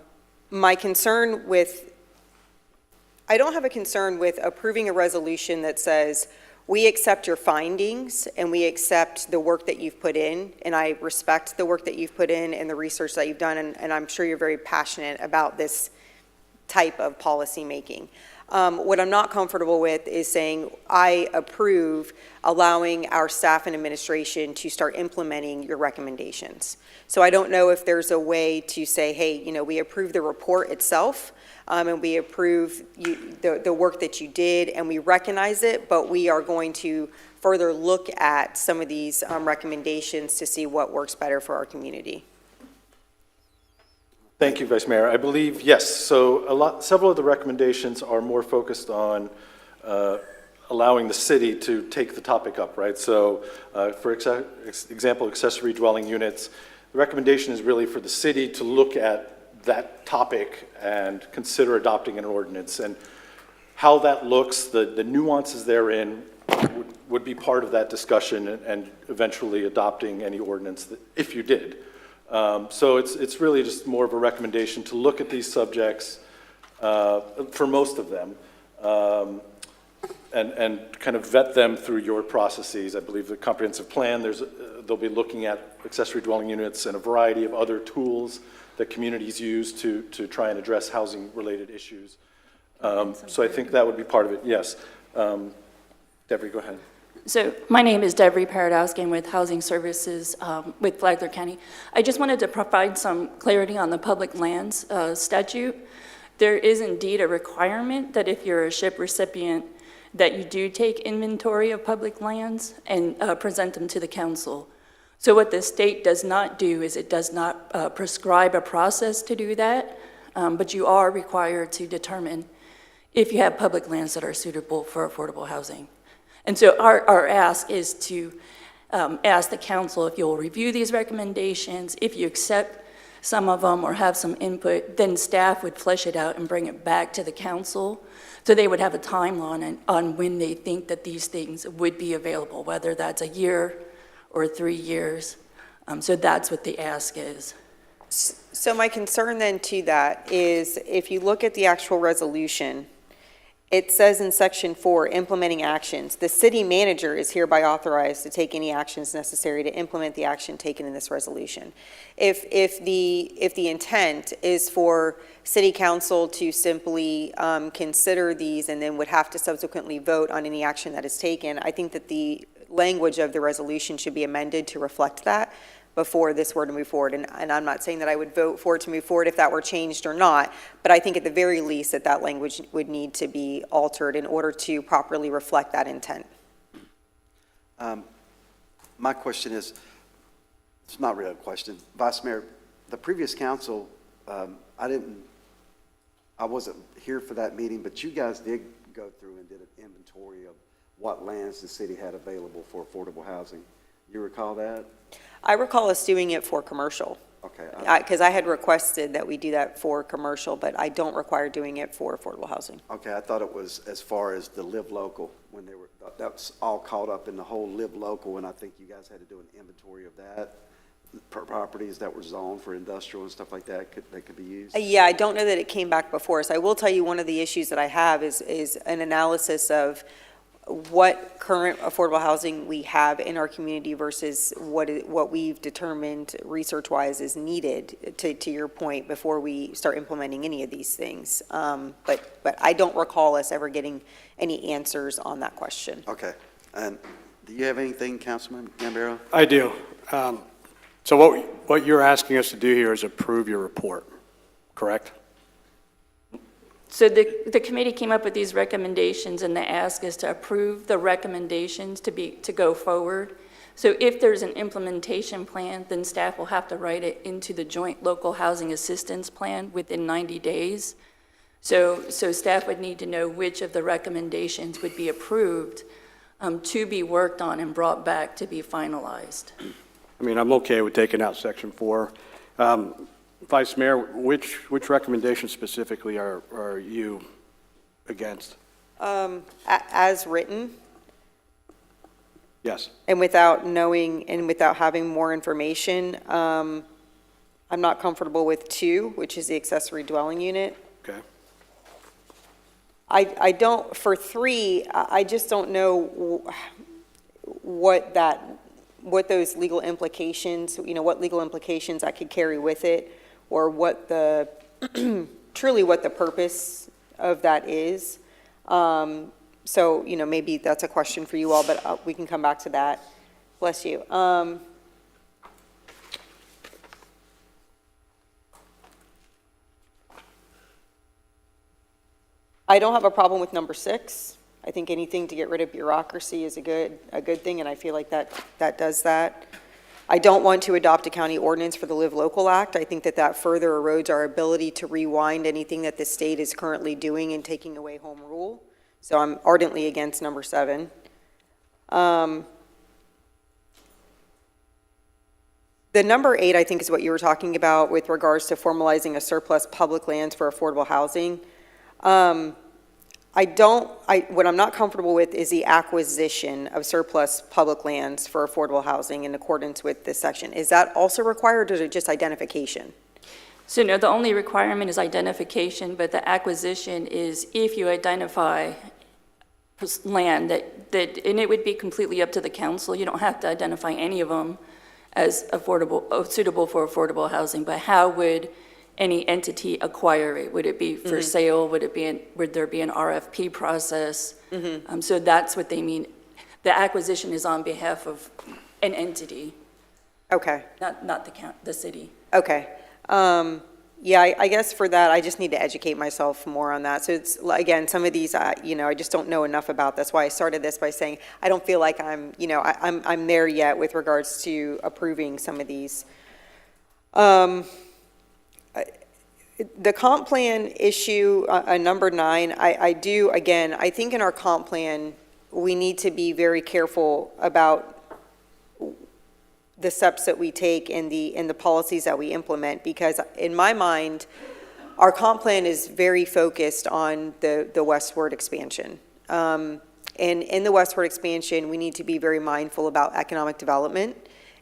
my concern with, I don't have a concern with approving a resolution that says, we accept your findings and we accept the work that you've put in, and I respect the work that you've put in and the research that you've done, and I'm sure you're very passionate about this type of policy making. What I'm not comfortable with is saying, I approve allowing our staff and administration to start implementing your recommendations. So I don't know if there's a way to say, hey, we approve the report itself, and we approve the work that you did, and we recognize it, but we are going to further look at some of these recommendations to see what works better for our community. Thank you, Vice Mayor. I believe, yes, so several of the recommendations are more focused on allowing the city to take the topic up, right? So for example, accessory dwelling units, the recommendation is really for the city to look at that topic and consider adopting an ordinance. And how that looks, the nuances therein would be part of that discussion and eventually adopting any ordinance if you did. So it's really just more of a recommendation to look at these subjects for most of them and kind of vet them through your processes. I believe the comprehensive plan, they'll be looking at accessory dwelling units and a variety of other tools that communities use to try and address housing-related issues. So I think that would be part of it, yes. Deborah, go ahead. So my name is Deborah Paradowski. I'm with Housing Services with Flagler County. I just wanted to provide some clarity on the public lands statute. There is indeed a requirement that if you're a SHIP recipient, that you do take inventory of public lands and present them to the council. So what the state does not do is it does not prescribe a process to do that, but you are required to determine if you have public lands that are suitable for affordable housing. And so our ask is to ask the council if you'll review these recommendations. If you accept some of them or have some input, then staff would flesh it out and bring it back to the council. So they would have a timeline on when they think that these things would be available, whether that's a year or 3 years. So that's what the ask is. So my concern then to that is if you look at the actual resolution, it says in section 4, implementing actions, the city manager is hereby authorized to take any actions necessary to implement the action taken in this resolution. If the intent is for city council to simply consider these and then would have to subsequently vote on any action that is taken, I think that the language of the resolution should be amended to reflect that before this were to move forward. And I'm not saying that I would vote for it to move forward if that were changed or not, but I think at the very least that language would need to be altered in order to properly reflect that intent. My question is, it's not really a question. Vice Mayor, the previous council, I wasn't here for that meeting, but you guys did go through and did an inventory of what lands the city had available for affordable housing. You recall that? I recall us doing it for commercial. Okay. Because I had requested that we do that for commercial, but I don't require doing it for affordable housing. Okay, I thought it was as far as the live local, when they were, that was all caught up in the whole live local, and I think you guys had to do an inventory of that, properties that were zoned for industrial and stuff like that that could be used. Yeah, I don't know that it came back before us. I will tell you one of the issues that I have is an analysis of what current affordable housing we have in our community versus what we've determined research-wise is needed, to your point, before we start implementing any of these things. But I don't recall us ever getting any answers on that question. Okay. And do you have anything, Councilman Gambaro? I do. So what you're asking us to do here is approve your report, correct? So the committee came up with these recommendations, and the ask is to approve the recommendations to go forward. So if there's an implementation plan, then staff will have to write it into the joint local housing assistance plan within 90 days. So staff would need to know which of the recommendations would be approved to be worked on and brought back to be finalized. I mean, I'm okay with taking out section 4. Vice Mayor, which recommendations specifically are you against? As written, Yes. and without knowing and without having more information, I'm not comfortable with 2, which is the accessory dwelling unit. Okay. I don't, for 3, I just don't know what those legal implications, what legal implications I could carry with it, or what truly what the purpose of that is. So, maybe that's a question for you all, but we can come back to that. Bless you. I don't have a problem with number 6. I think anything to get rid of bureaucracy is a good thing, and I feel like that does that. I don't want to adopt a county ordinance for the Live Local Act. I think that further erodes our ability to rewind anything that the state is currently doing in taking away home rule. So I'm ardently against number 7. The number 8, I think, is what you were talking about with regards to formalizing a surplus public lands for affordable housing. What I'm not comfortable with is the acquisition of surplus public lands for affordable housing in accordance with this section. Is that also required, or is it just identification? So no, the only requirement is identification, but the acquisition is if you identify land and it would be completely up to the council. You don't have to identify any of them as suitable for affordable housing, but how would any entity acquire it? Would it be for sale? Would there be an RFP process? So that's what they mean. The acquisition is on behalf of an entity. Okay. Not the city. Okay. Yeah, I guess for that, I just need to educate myself more on that. So it's, again, some of these, I just don't know enough about. That's why I started this by saying, I don't feel like I'm there yet with regards to approving some of these. The comp plan issue, number 9, I think in our comp plan, we need to be very careful about the steps that we take in the policies that we implement, because in my mind, our comp plan is very focused on the westward expansion. And in the westward expansion, we need to be very mindful about economic development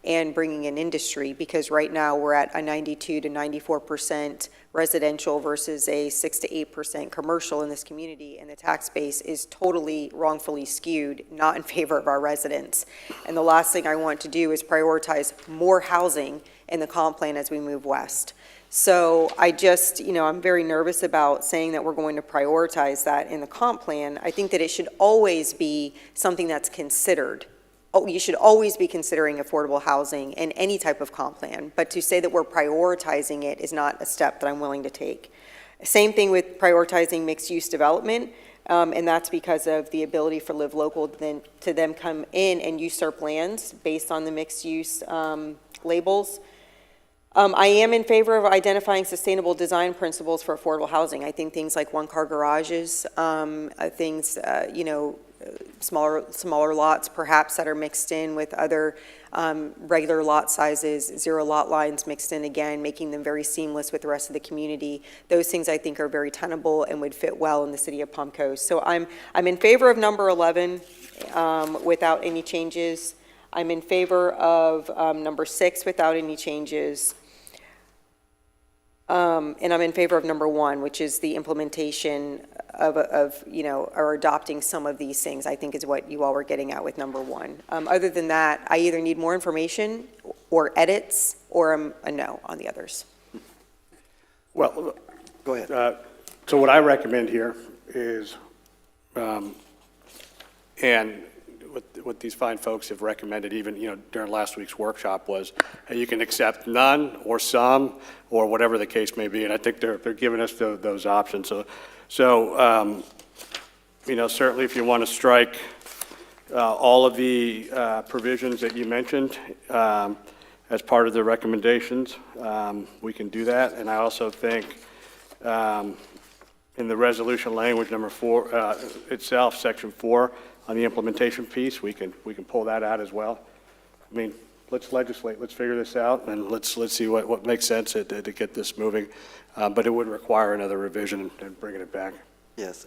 and bringing in industry, because right now we're at a 92 to 94% residential versus a 6 to 8% commercial in this community, and the tax base is totally wrongfully skewed, not in favor of our residents. And the last thing I want to do is prioritize more housing in the comp plan as we move west. So I just, I'm very nervous about saying that we're going to prioritize that in the comp plan. I think that it should always be something that's considered. You should always be considering affordable housing in any type of comp plan, but to say that we're prioritizing it is not a step that I'm willing to take. Same thing with prioritizing mixed-use development, and that's because of the ability for Live Local to then come in and usurp lands based on the mixed-use labels. I am in favor of identifying sustainable design principles for affordable housing. I think things like one-car garages, smaller lots perhaps that are mixed in with other regular lot sizes, 0 lot lines mixed in again, making them very seamless with the rest of the community. Those things I think are very tenable and would fit well in the city of Palm Coast. So I'm in favor of number 11 without any changes. I'm in favor of number 6 without any changes. And I'm in favor of number 1, which is the implementation or adopting some of these things, I think is what you all were getting at with number 1. Other than that, I either need more information or edits, or a no on the others. Well, Go ahead. So what I recommend here is, and what these fine folks have recommended, even during last week's workshop, was hey, you can accept none or some or whatever the case may be, and I think they're giving us those options. So certainly if you want to strike all of the provisions that you mentioned as part of the recommendations, we can do that. And I also think in the resolution language number 4 itself, section 4, on the implementation piece, we can pull that out as well. I mean, let's legislate, let's figure this out, and let's see what makes sense to get this moving. But it would require another revision and bringing it back. Yes.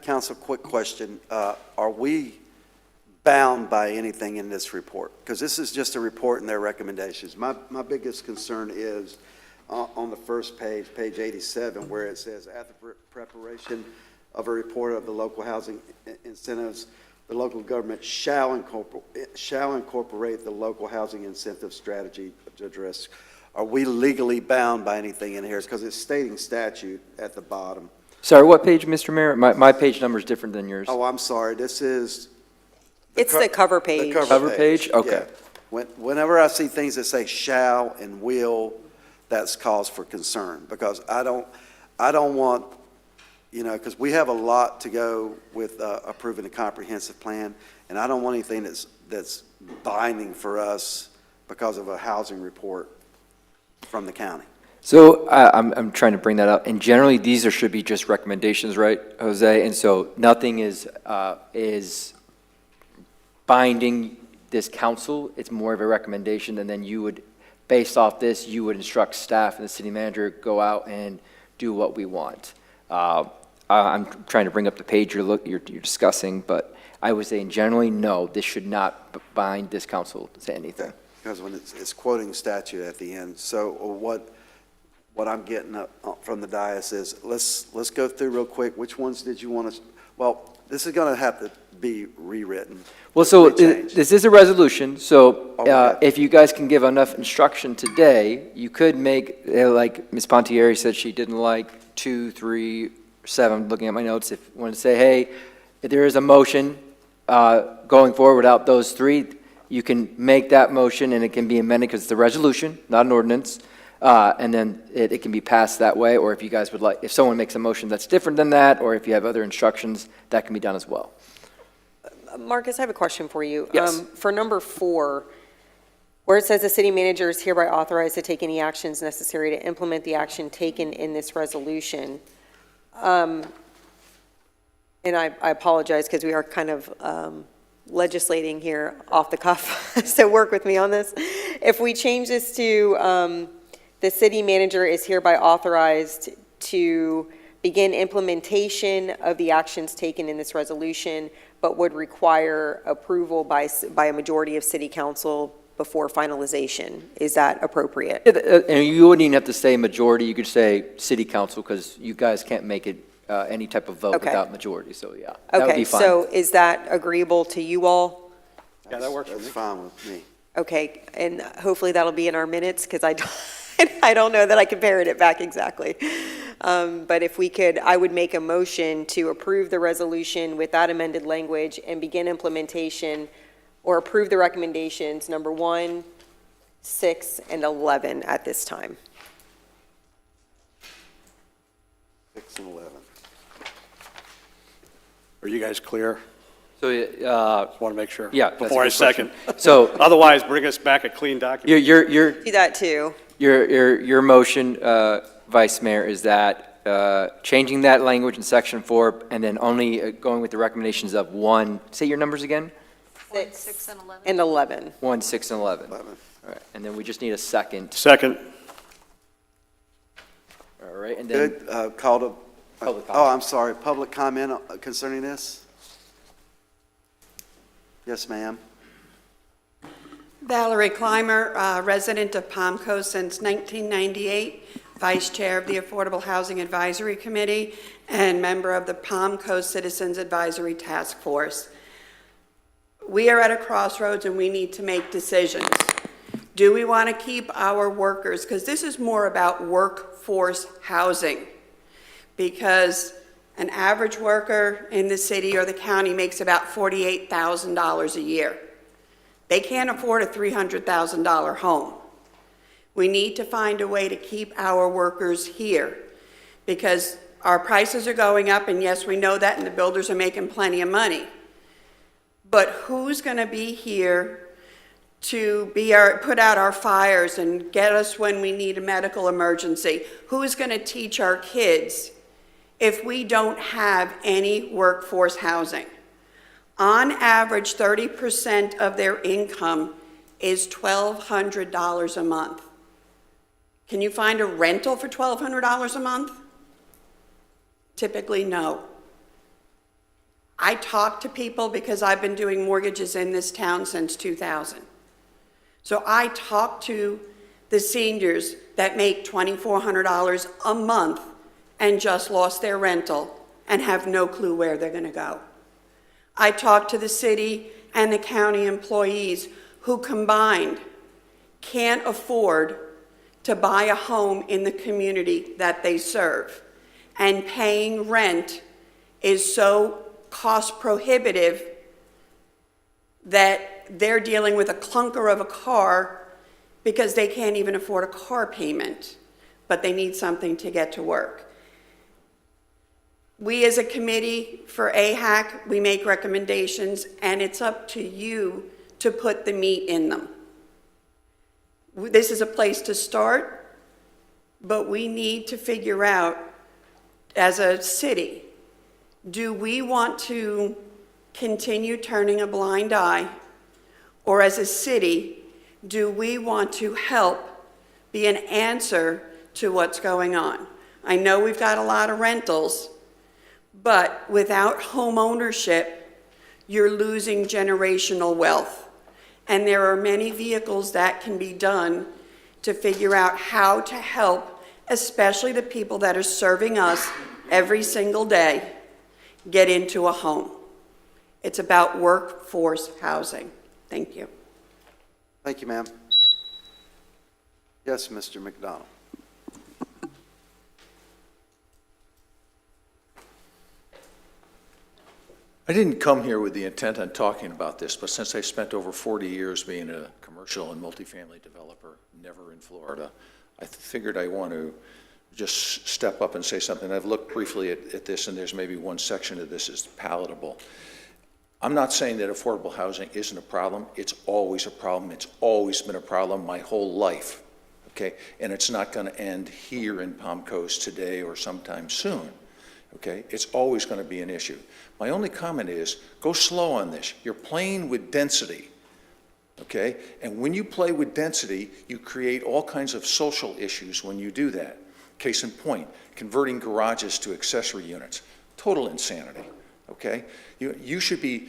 Council, quick question. Are we bound by anything in this report? Because this is just a report and their recommendations. My biggest concern is on the first page, page 87, where it says, after preparation of a report of the local housing incentives, the local government shall incorporate the local housing incentive strategy to address. Are we legally bound by anything in here? Because it's stating statute at the bottom. Sorry, what page, Mr. Mayor? My page number is different than yours. Oh, I'm sorry, this is. It's the cover page. Cover page? Okay. Yeah. Whenever I see things that say shall and will, that's cause for concern, because I don't want, because we have a lot to go with approving a comprehensive plan, and I don't want anything that's binding for us because of a housing report from the county. So I'm trying to bring that up, and generally, these should be just recommendations, right, Jose? And so nothing is binding this council. It's more of a recommendation, and then you would, based off this, you would instruct staff and the city manager, go out and do what we want. I'm trying to bring up the page you're discussing, but I would say generally, no, this should not bind this council to anything. Because when it's quoting statute at the end. So what I'm getting up from the dais is, let's go through real quick. Which ones did you want to, well, this is going to have to be rewritten. Well, so this is a resolution, so if you guys can give enough instruction today, you could make, like Ms. Pontieri said she didn't like 2, 3, 7, looking at my notes, if you want to say, hey, if there is a motion going forward without those 3, you can make that motion and it can be amended because it's a resolution, not an ordinance, and then it can be passed that way, or if you guys would like, if someone makes a motion that's different than that, or if you have other instructions, that can be done as well. Marcus, I have a question for you. Yes. For number 4, where it says the city manager is hereby authorized to take any actions necessary to implement the action taken in this resolution. And I apologize because we are kind of legislating here off the cuff, so work with me on this. If we change this to the city manager is hereby authorized to begin implementation of the actions taken in this resolution, but would require approval by a majority of city council before finalization. Is that appropriate? And you wouldn't even have to say majority, you could say city council, because you guys can't make it any type of vote without majority, so yeah, that would Okay, be fine. so is that agreeable to you all? Yeah, that works for That's me. fine with me. Okay, and hopefully that'll be in our minutes, because I don't know that I can parrot it back exactly. But if we could, I would make a motion to approve the resolution with that amended language and begin implementation, or approve the recommendations, number 1, 6, and 11 at this time. 6 and 11. Are you guys clear? So, Just want to make sure. Yeah, that's a Before I good question. second. So Otherwise, bring us back a clean document. Do that too. Your motion, Vice Mayor, is that changing that language in section 4 and then only going with the recommendations of 1, say your numbers again? 6 and 11. 1, 6, and 11. All right, and then we just need a second. Second. All right, and then. Good, call to, Public oh, comment. I'm sorry, public comment concerning this? Yes, ma'am. Valerie Clymer, resident of Palm Coast since 1998, Vice Chair of the Affordable Housing Advisory Committee, and member of the Palm Coast Citizens Advisory Task Force. We are at a crossroads and we need to make decisions. Do we want to keep our workers? Because this is more about workforce housing. Because an average worker in the city or the county makes about $48,000 a year. They can't afford a $300,000 home. We need to find a way to keep our workers here because our prices are going up, and yes, we know that, and the builders are making plenty of money. But who's going to be here to put out our fires and get us when we need a medical emergency? Who's going to teach our kids if we don't have any workforce housing? On average, 30% of their income is $1,200 a month. Can you find a rental for $1,200 a month? Typically, no. I talk to people because I've been doing mortgages in this town since 2000. So I talk to the seniors that make $2,400 a month and just lost their rental and have no clue where they're going to go. I talk to the city and the county employees who combined can't afford to buy a home in the community that they serve. and paying rent is so cost prohibitive that they're dealing with a clunker of a car because they can't even afford a car payment, but they need something to get to work. We as a committee for AHAC, we make recommendations, and it's up to you to put the meat in them. This is a place to start, but we need to figure out, as a city, do we want to continue turning a blind eye? Or as a city, do we want to help be an answer to what's going on? I know we've got a lot of rentals, but without home ownership, you're losing generational wealth. And there are many vehicles that can be done to figure out how to help, especially the people that are serving us every single day, get into a home. It's about workforce housing. Thank you. Thank you, ma'am. Yes, Mr. McDonald. I didn't come here with the intent on talking about this, but since I spent over 40 years being a commercial and multifamily developer, never in Florida, I figured I want to just step up and say something. I've looked briefly at this, and there's maybe one section of this is palatable. I'm not saying that affordable housing isn't a problem. It's always a problem. It's always been a problem my whole life, okay? And it's not going to end here in Palm Coast today or sometime soon, okay? It's always going to be an issue. My only comment is, go slow on this. You're playing with density, okay? And when you play with density, you create all kinds of social issues when you do that. Case in point, converting garages to accessory units. Total insanity, okay? You should be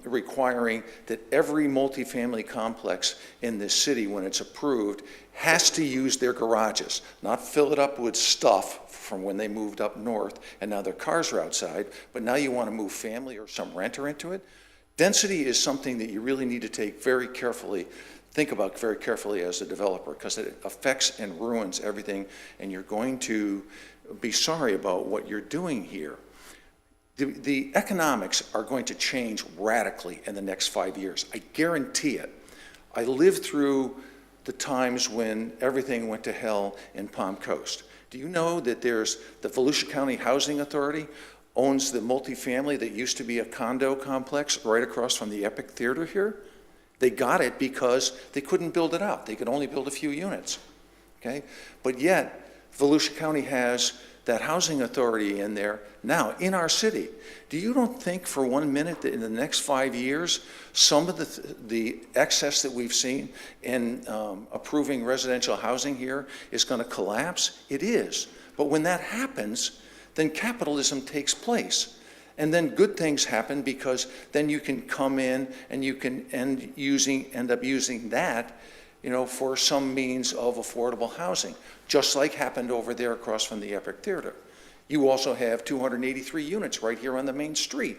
requiring that every multifamily complex in this city, when it's approved, has to use their garages, not fill it up with stuff from when they moved up north and now their cars are outside, but now you want to move family or some renter into it. Density is something that you really need to take very carefully, think about very carefully as a developer, because it affects and ruins everything, and you're going to be sorry about what you're doing here. The economics are going to change radically in the next 5 years. I guarantee it. I lived through the times when everything went to hell in Palm Coast. Do you know that there's the Volusia County Housing Authority owns the multifamily that used to be a condo complex right across from the Epic Theater here? They got it because they couldn't build it out. They could only build a few units, okay? But yet, Volusia County has that housing authority in there now in our city. Do you don't think for 1 minute that in the next 5 years, some of the excess that we've seen in approving residential housing here is going to collapse? It is. But when that happens, then capitalism takes place. And then good things happen, because then you can come in and you can end up using that, you know, for some means of affordable housing, just like happened over there across from the Epic Theater. You also have 283 units right here on the main street,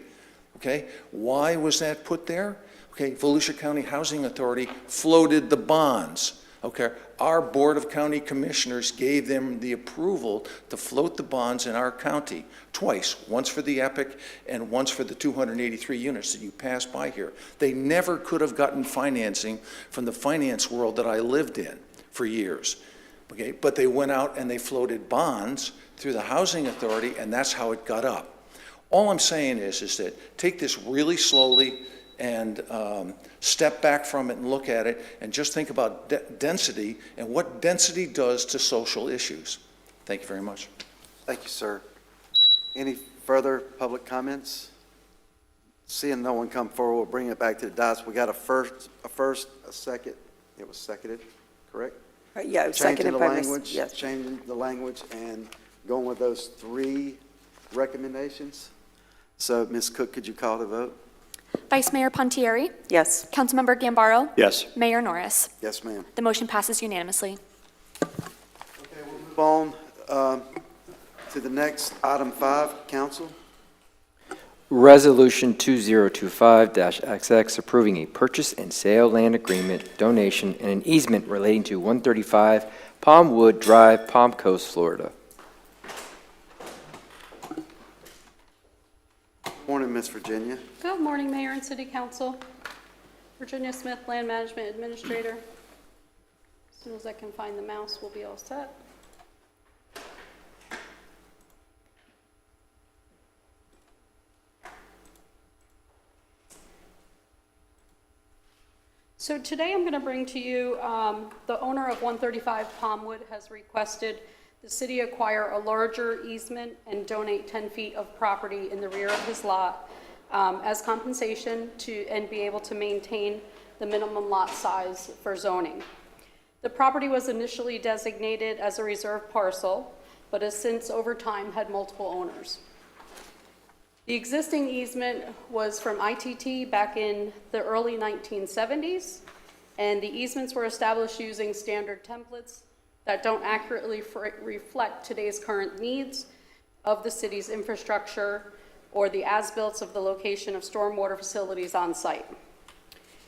okay? Why was that put there? Okay, Volusia County Housing Authority floated the bonds, okay? Our Board of County Commissioners gave them the approval to float the bonds in our county twice, once for the Epic and once for the 283 units that you pass by here. They never could have gotten financing from the finance world that I lived in for years, okay? But they went out and they floated bonds through the Housing Authority, and that's how it got up. All I'm saying is that take this really slowly and step back from it and look at it and just think about density and what density does to social issues. Thank you very much. Thank you, sir. Any further public comments? Seeing no one come forward, we'll bring it back to the dais. We got a first, a second. It was seconded, correct? Yeah, it was seconded by Ms. Yes. Changing the language and going with those 3 recommendations. So, Ms. Cook, could you call the vote? Vice Mayor Pontieri? Yes. Councilmember Gambaro? Yes. Mayor Norris? Yes, ma'am. The motion passes unanimously. Okay, we'll move on to the next item 5, council. Resolution 2025-XX approving a purchase and sale land agreement, donation, and an easement relating to 135 Palmwood Drive, Palm Coast, Florida. Morning, Miss Virginia. Good morning, Mayor and City Council. Virginia Smith, Land Management Administrator. As soon as I can find the mouse, we'll be all set. So today I'm going to bring to you, the owner of 135 Palmwood has requested the city acquire a larger easement and donate 10 feet of property in the rear of his lot as compensation and be able to maintain the minimum lot size for zoning. The property was initially designated as a reserve parcel, but has since over time had multiple owners. The existing easement was from ITT back in the early 1970s, and the easements were established using standard templates that don't accurately reflect today's current needs of the city's infrastructure or the as-built of the location of stormwater facilities on site.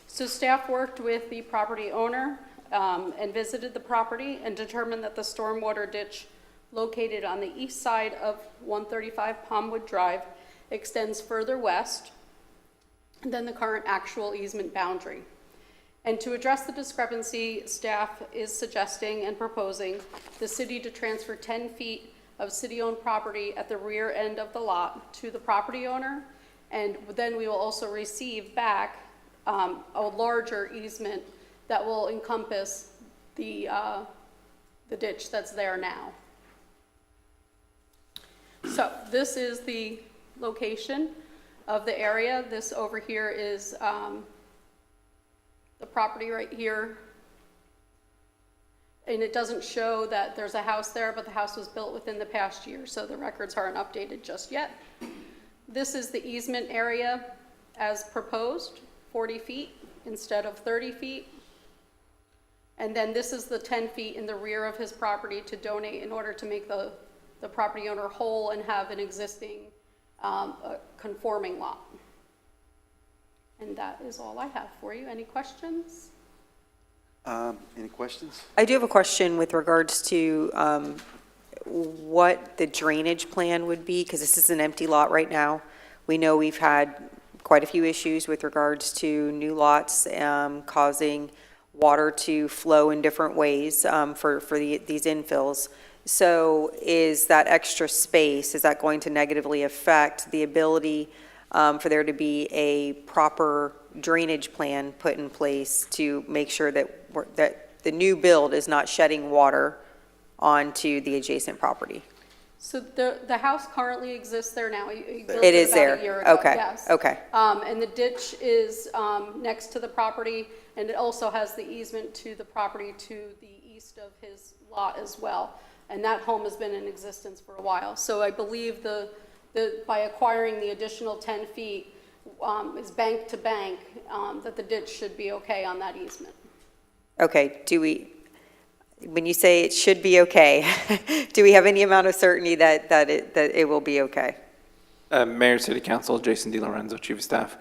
So staff worked with the property owner and visited the property and determined that the stormwater ditch located on the east side of 135 Palmwood Drive extends further west than the current actual easement boundary. And to address the discrepancy, staff is suggesting and proposing the city to transfer 10 feet of city-owned property at the rear end of the lot to the property owner, and then we will also receive back a larger easement that will encompass the ditch that's there now. So this is the location of the area. This over here is the property right here. And it doesn't show that there's a house there, but the house was built within the past year, so the records aren't updated just yet. This is the easement area as proposed, 40 feet instead of 30 feet. And then this is the 10 feet in the rear of his property to donate in order to make the property owner whole and have an existing conforming lot. And that is all I have for you. Any questions? Any questions? I do have a question with regards to what the drainage plan would be, because this is an empty lot right now. We know we've had quite a few issues with regards to new lots causing water to flow in different ways for these infills. So is that extra space, is that going to negatively affect the ability for there to be a proper drainage plan put in place to make sure that the new build is not shedding water onto the adjacent property? So the house currently exists there now. He built It is about there. a year ago, Okay. yes. Okay. And the ditch is next to the property, and it also has the easement to the property to the east of his lot as well. And that home has been in existence for a while. So I believe by acquiring the additional 10 feet is bank to bank, that the ditch should be okay on that easement. Okay, when you say it should be okay, do we have any amount of certainty that it will be okay? Mayor, City Council, Jason DiLorenzo, Chief of Staff.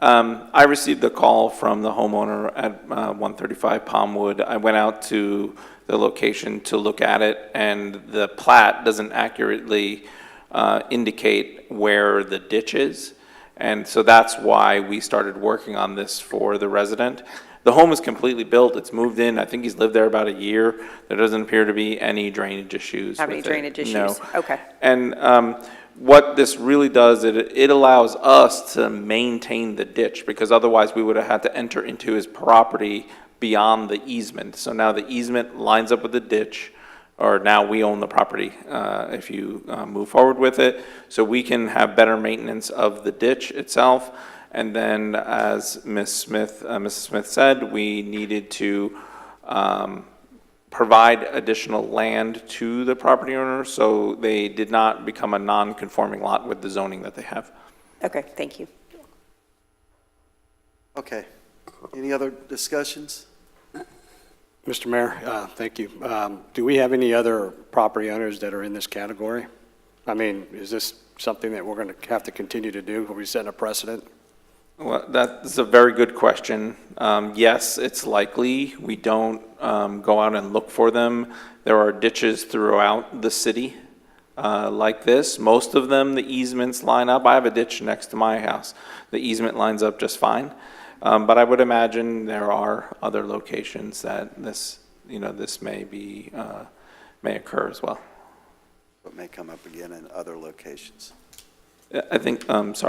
I received a call from the homeowner at 135 Palmwood. I went out to the location to look at it, and the plat doesn't accurately indicate where the ditch is. And so that's why we started working on this for the resident. The home is completely built. It's moved in. I think he's lived there about a year. There doesn't appear to be any drainage issues. Have any drainage issues? No. Okay. And what this really does, it allows us to maintain the ditch, because otherwise we would have had to enter into his property beyond the easement. So now the easement lines up with the ditch, or now we own the property if you move forward with it. So we can have better maintenance of the ditch itself. And then, as Mrs. Smith said, we needed to provide additional land to the property owner, so they did not become a non-conforming lot with the zoning that they have. Okay, thank you. Okay. Any other discussions? Mr. Mayor, thank you. Do we have any other property owners that are in this category? I mean, is this something that we're going to have to continue to do? Are we setting a precedent? Well, that's a very good question. Yes, it's likely. We don't go out and look for them. There are ditches throughout the city like this. Most of them, the easements line up. I have a ditch next to my house. The easement lines up just fine. But I would imagine there are other locations that this may occur as well. It may come up again in other locations. I think, most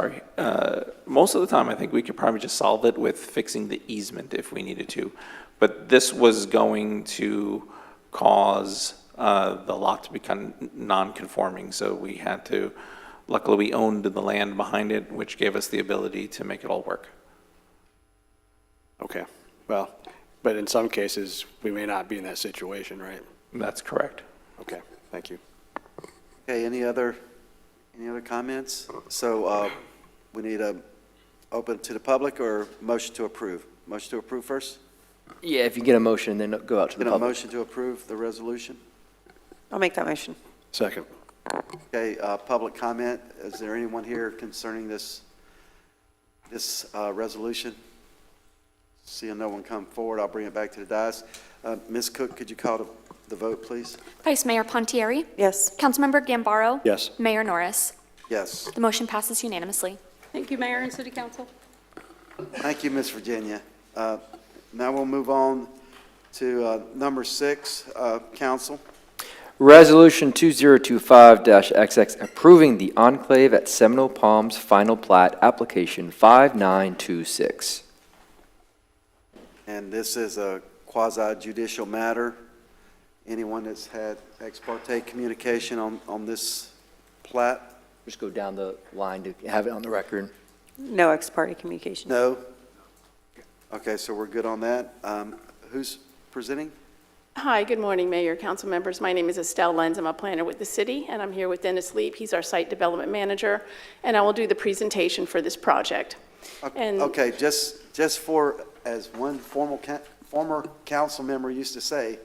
of the time, I think we could probably just solve it with fixing the easement if we needed to. But this was going to cause the lot to become non-conforming, so we had to, luckily we owned the land behind it, which gave us the ability to make it all work. Okay, well, but in some cases, we may not be in that situation, right? That's correct. Okay, thank you. Okay, any other comments? So we need a open to the public or motion to approve? Motion to approve first? Yeah, if you get a motion, then go out to the Get a public. motion to approve the resolution? I'll make that motion. Second. Okay, public comment. Is there anyone here concerning this resolution? Seeing no one come forward, I'll bring it back to the dais. Ms. Cook, could you call the vote, please? Vice Mayor Pontieri? Yes. Councilmember Gambaro? Yes. Mayor Norris? Yes. The motion passes unanimously. Thank you, Mayor and City Council. Thank you, Ms. Virginia. Now we'll move on to number 6, Council. Resolution 2025-XX approving the Enclave at Seminole Palms Final Plat Application 5926. And this is a quasi-judicial matter. Anyone that's had ex parte communication on this plat? Just go down the line to have it on the record. No ex parte communication. No? Okay, so we're good on that. Who's presenting? Hi, good morning, Mayor, council members. My name is Estelle Lenz. I'm a planner with the city, and I'm here with Dennis Leap. He's our site development manager, and I will do the presentation for this project. And Okay, just for, as one former council member used to say,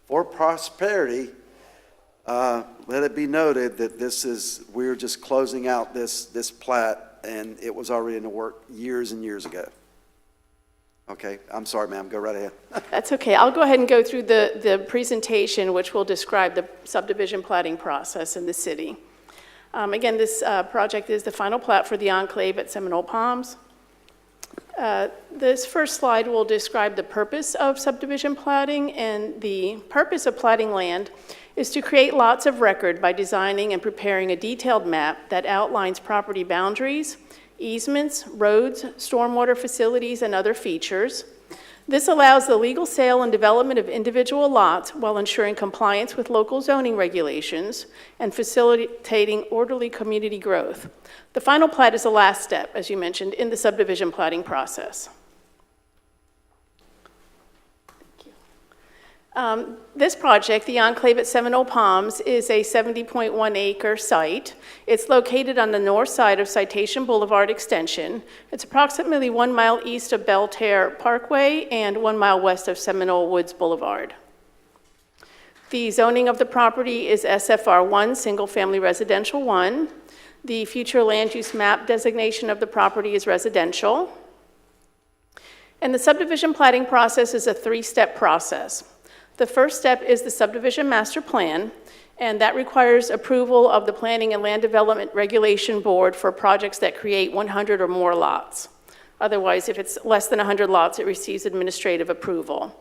for prosperity, let it be noted that we're just closing out this plat, and it was already in the work years and years ago. Okay, I'm sorry, ma'am, go right ahead. that's okay. I'll go ahead and go through the presentation, which will describe the subdivision platting process in the city. Again, this project is the final plat for the Enclave at Seminole Palms. This first slide will describe the purpose of subdivision platting, and the purpose of platting land is to create lots of record by designing and preparing a detailed map that outlines property boundaries, easements, roads, stormwater facilities, and other features. This allows the legal sale and development of individual lots while ensuring compliance with local zoning regulations and facilitating orderly community growth. The final plat is the last step, as you mentioned, in the subdivision platting process. This project, the Enclave at Seminole Palms, is a 70.1 acre site. It's located on the north side of Citation Boulevard Extension. It's approximately 1 mile east of Belterre Parkway and 1 mile west of Seminole Woods Boulevard. The zoning of the property is SFR1, Single Family Residential 1. The future land use map designation of the property is residential. And the subdivision platting process is a 3-step process. The first step is the subdivision master plan, and that requires approval of the Planning and Land Development Regulation Board for projects that create 100 or more lots. Otherwise, if it's less than 100 lots, it receives administrative approval.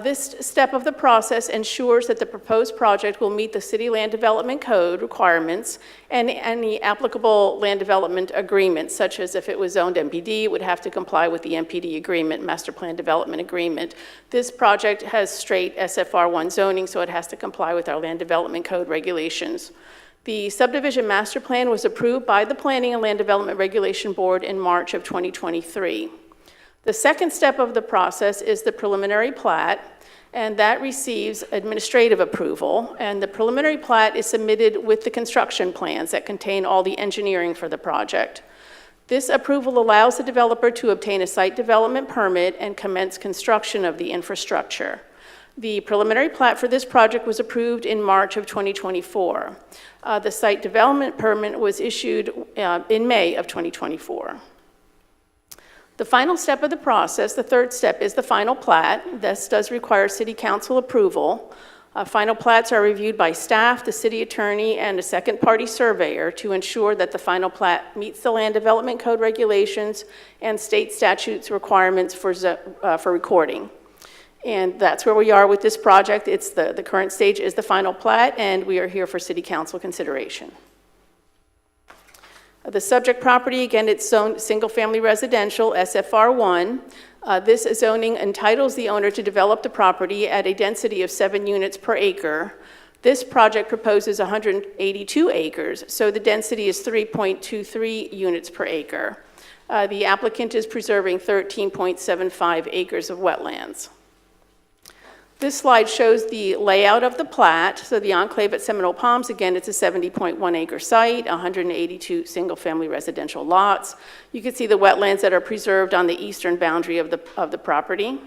This step of the process ensures that the proposed project will meet the City Land Development Code requirements and any applicable land development agreements, such as if it was zoned MPD, it would have to comply with the MPD agreement, Master Plan Development Agreement. This project has straight SFR1 zoning, so it has to comply with our Land Development Code regulations. The subdivision master plan was approved by the Planning and Land Development Regulation Board in March of 2023. The second step of the process is the preliminary plat, and that receives administrative approval. And the preliminary plat is submitted with the construction plans that contain all the engineering for the project. This approval allows the developer to obtain a site development permit and commence construction of the infrastructure. The preliminary plat for this project was approved in March of 2024. The site development permit was issued in May of 2024. The final step of the process, the third step, is the final plat. This does require City Council approval. Final plats are reviewed by staff, the city attorney, and a second-party surveyor to ensure that the final plat meets the Land Development Code regulations and state statutes requirements for recording. And that's where we are with this project. It's the current stage is the final plat, and we are here for city council consideration. The subject property, again, it's zoned single-family residential, SFR1. This zoning entitles the owner to develop the property at a density of 7 units per acre. This project proposes 182 acres, so the density is 3.23 units per acre. The applicant is preserving 13.75 acres of wetlands. This slide shows the layout of the plat. So the enclave at Seminole Palms, again, it's a 70.1 acre site, 182 single-family residential lots. You can see the wetlands that are preserved on the eastern boundary of the property.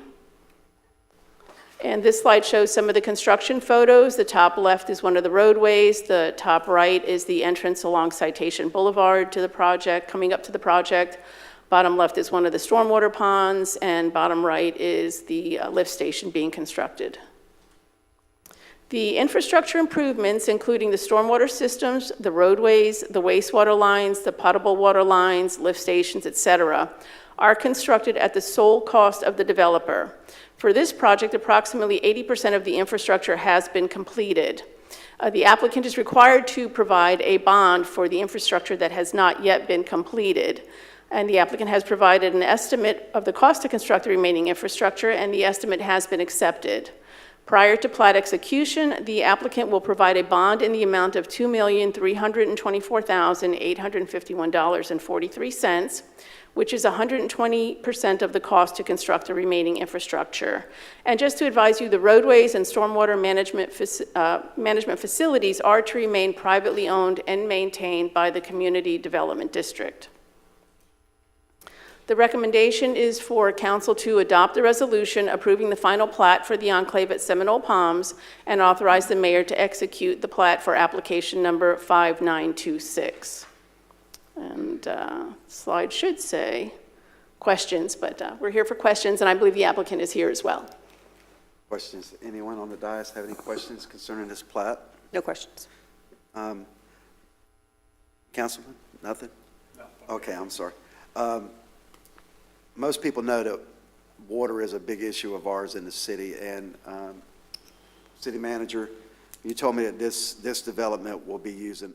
And this slide shows some of the construction photos. The top left is one of the roadways. The top right is the entrance along Citation Boulevard to the project, coming up to the project. Bottom left is one of the stormwater ponds, and bottom right is the lift station being constructed. The infrastructure improvements, including the stormwater systems, the roadways, the wastewater lines, the potable water lines, lift stations, etc., are constructed at the sole cost of the developer. For this project, approximately 80% of the infrastructure has been completed. The applicant is required to provide a bond for the infrastructure that has not yet been completed. And the applicant has provided an estimate of the cost to construct the remaining infrastructure, and the estimate has been accepted. Prior to plat execution, the applicant will provide a bond in the amount of $2,324,851.43, which is 120% of the cost to construct the remaining infrastructure. And just to advise you, the roadways and stormwater management facilities are to remain privately owned and maintained by the Community Development District. The recommendation is for council to adopt the resolution approving the final plat for the enclave at Seminole Palms and authorize the mayor to execute the plat for application number 5926. And slide should say questions, but we're here for questions, and I believe the applicant is here as well. Questions? Anyone on the dais have any questions concerning this plat? No questions. Councilman, nothing? No. Okay, I'm sorry. Most people know that water is a big issue of ours in the city, and city manager, you told me that this development will be using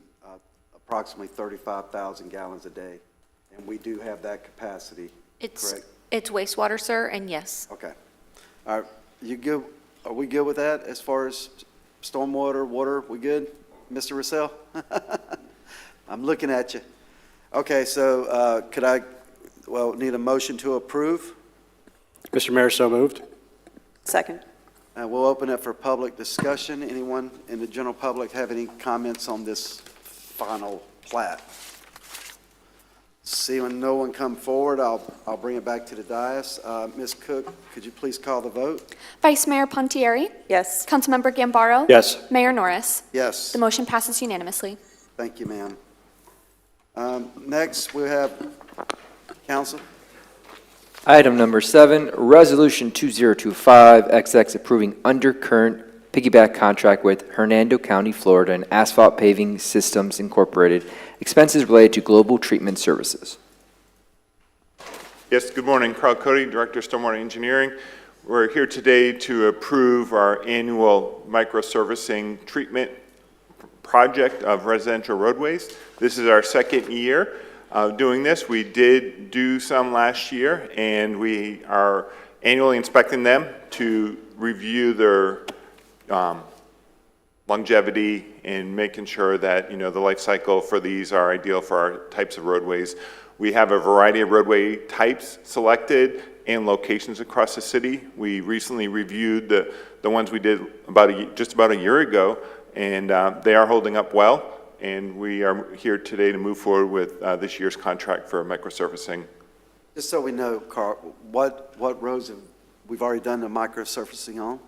approximately 35,000 gallons a day, and we do have that capacity, correct? It's wastewater, sir, and yes. Okay. All right, you good? Are we good with that as far as stormwater, water? We good, Mr. Russell? I'm looking at you. Okay, so could I, need a motion to approve? Mr. Mayor, so moved. Second. We'll open it for public discussion. Anyone in the general public have any comments on this final plat? Seeing no one come forward, I'll bring it back to the dais. Ms. Cook, could you please call the vote? Vice Mayor Pontieri? Yes. Councilmember Gambaro? Yes. Mayor Norris? Yes. The motion passes unanimously. Thank you, ma'am. Next, we have council. Item number 7, Resolution 2025-XX approving undercurrent piggyback contract with Hernando County, Florida and Asphalt Paving Systems Incorporated, expenses related to global treatment services. Yes, good morning. Carl Cody, Director of Stormwater Engineering. We're here today to approve our annual microservicing treatment project of residential roadways. This is our second year doing this. We did do some last year, and we are annually inspecting them to review their longevity and making sure that, the life cycle for these are ideal for our types of roadways. We have a variety of roadway types selected and locations across the city. We recently reviewed the ones we did just about a year ago, and they are holding up well. And we are here today to move forward with this year's contract for microsurfacing. Just so we know, Carl, what roads have we've already done the microsurfacing on?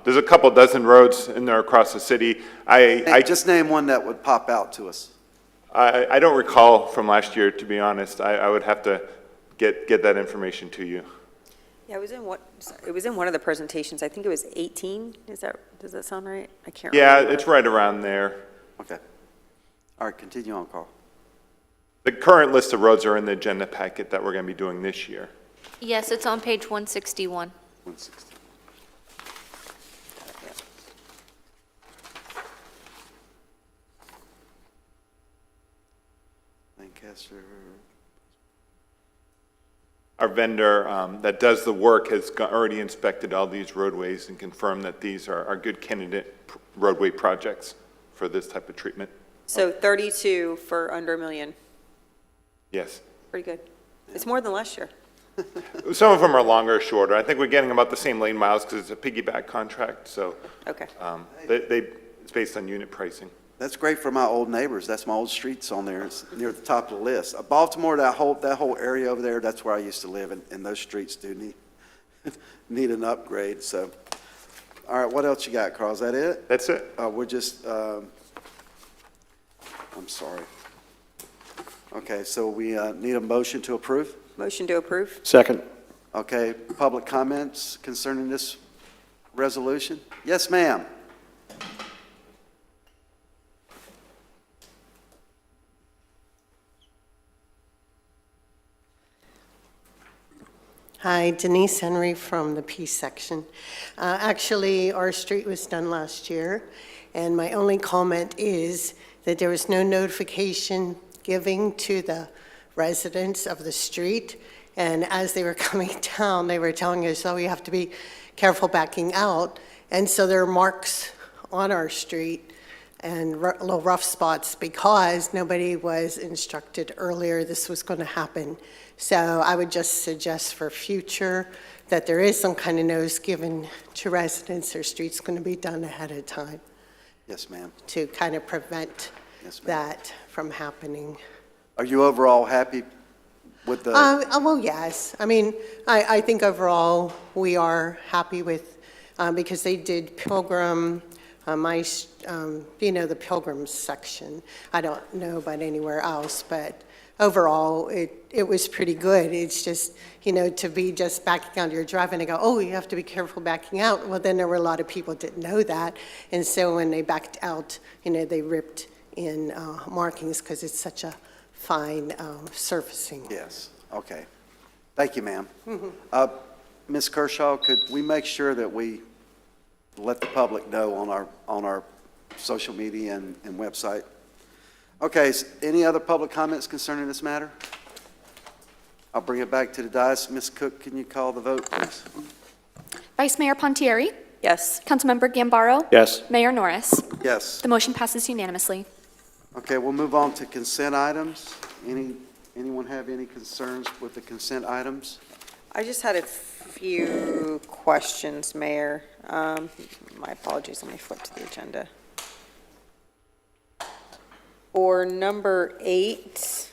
There's a couple dozen roads in there across the city. I just name one that would pop out to us. I don't recall from last year, to be honest. I would have to get that information to you. Yeah, it was in one of the presentations. I think it was 18. Does that sound right? I can't Yeah, remember. it's right around there. Okay. All right, continue on, Carl. The current list of roads are in the agenda packet that we're going to be doing this year. Yes, it's on page 161. 160. Lancaster. Our vendor that does the work has already inspected all these roadways and confirmed that these are good candidate roadway projects for this type of treatment. So 32 for under $1 million. Yes. Pretty good. It's more than last year. Some of them are longer or shorter. I think we're getting about the same lane miles because it's a piggyback contract, so Okay. it's based on unit pricing. That's great for my old neighbors. That's my old streets on there. It's near the top of the list. Baltimore, that whole area over there, that's where I used to live, and those streets do need an upgrade, so. All right, what else you got, Carl? Is that it? That's it. We're just, I'm sorry. Okay, so we need a motion to approve? Motion to approve? Second. Okay, public comments concerning this resolution? Yes, ma'am. Hi, Denise Henry from the Peace section. Actually, our street was done last year, and my only comment is that there was no notification giving to the residents of the street, and as they were coming down, they were telling us, oh, you have to be careful backing out, and so there are marks on our street and little rough spots because nobody was instructed earlier this was going to happen. So I would just suggest for future that there is some kind of notice given to residents their street's going to be done ahead of time. Yes, ma'am. To kind of prevent that from happening. Are you overall happy with the? Well, yes. I mean, I think overall we are happy with, because they did Pilgrim, the Pilgrim section. I don't know about anywhere else, but overall it was pretty good. It's just, to be just backing out your drive and they go, oh, you have to be careful backing out. Well, then there were a lot of people that didn't know that. And so when they backed out, they ripped in markings because it's such a fine surfacing. Yes, okay. Thank you, ma'am. Ms. Kershaw, could we make sure that we let the public know on our social media and website? Okay, any other public comments concerning this matter? I'll bring it back to the dais. Ms. Cook, can you call the vote, please? Vice Mayor Pontieri? Yes. Councilmember Gambaro? Yes. Mayor Norris? Yes. The motion passes unanimously. Okay, we'll move on to consent items. Anyone have any concerns with the consent items? I just had a few questions, Mayor. My apologies, let me flip to the agenda. For number 8,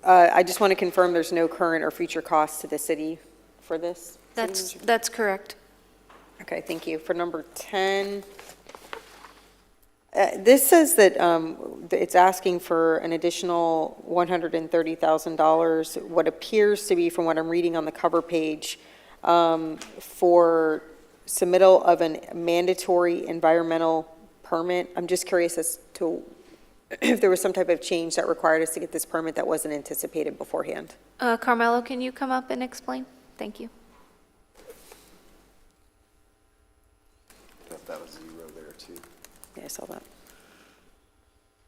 I just want to confirm there's no current or future costs to the city for this? That's correct. Okay, thank you. For number 10, this says that it's asking for an additional $130,000, what appears to be, from what I'm reading on the cover page, for submittal of a mandatory environmental permit. I'm just curious as to if there was some type of change that required us to get this permit that wasn't anticipated beforehand. Carmelo, can you come up and explain? Thank you. That was 0 there, too. Yeah, I saw that.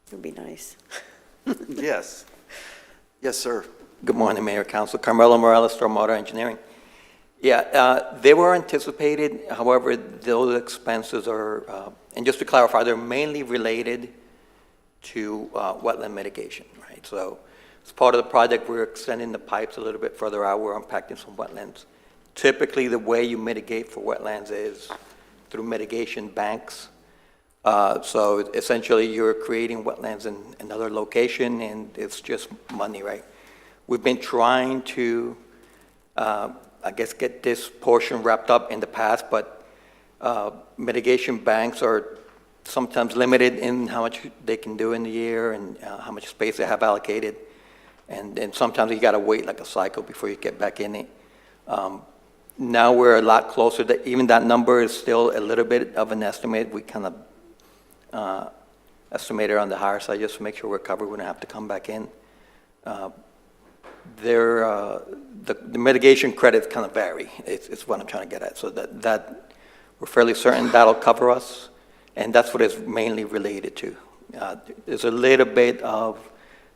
It would be nice. Yes. Yes, sir. Good morning, Mayor, Council. Carmelo Morales, Stormwater Engineering. Yeah, they were anticipated. However, those expenses are, and just to clarify, they're mainly related to wetland mitigation, right? So as part of the project, we're extending the pipes a little bit further out. We're impacting some wetlands. Typically, the way you mitigate for wetlands is through mitigation banks. So essentially, you're creating wetlands in another location, and it's just money, right? We've been trying to, I guess, get this portion wrapped up in the past, but mitigation banks are sometimes limited in how much they can do in the year and how much space they have allocated. And sometimes you gotta wait like a cycle before you get back in it. Now we're a lot closer, even that number is still a little bit of an estimate. We kind of estimated on the higher side just to make sure we're covered, we don't have to come back in. The mitigation credits kind of vary, it's what I'm trying to get at. So that we're fairly certain that'll cover us, and that's what it's mainly related to. There's a little bit of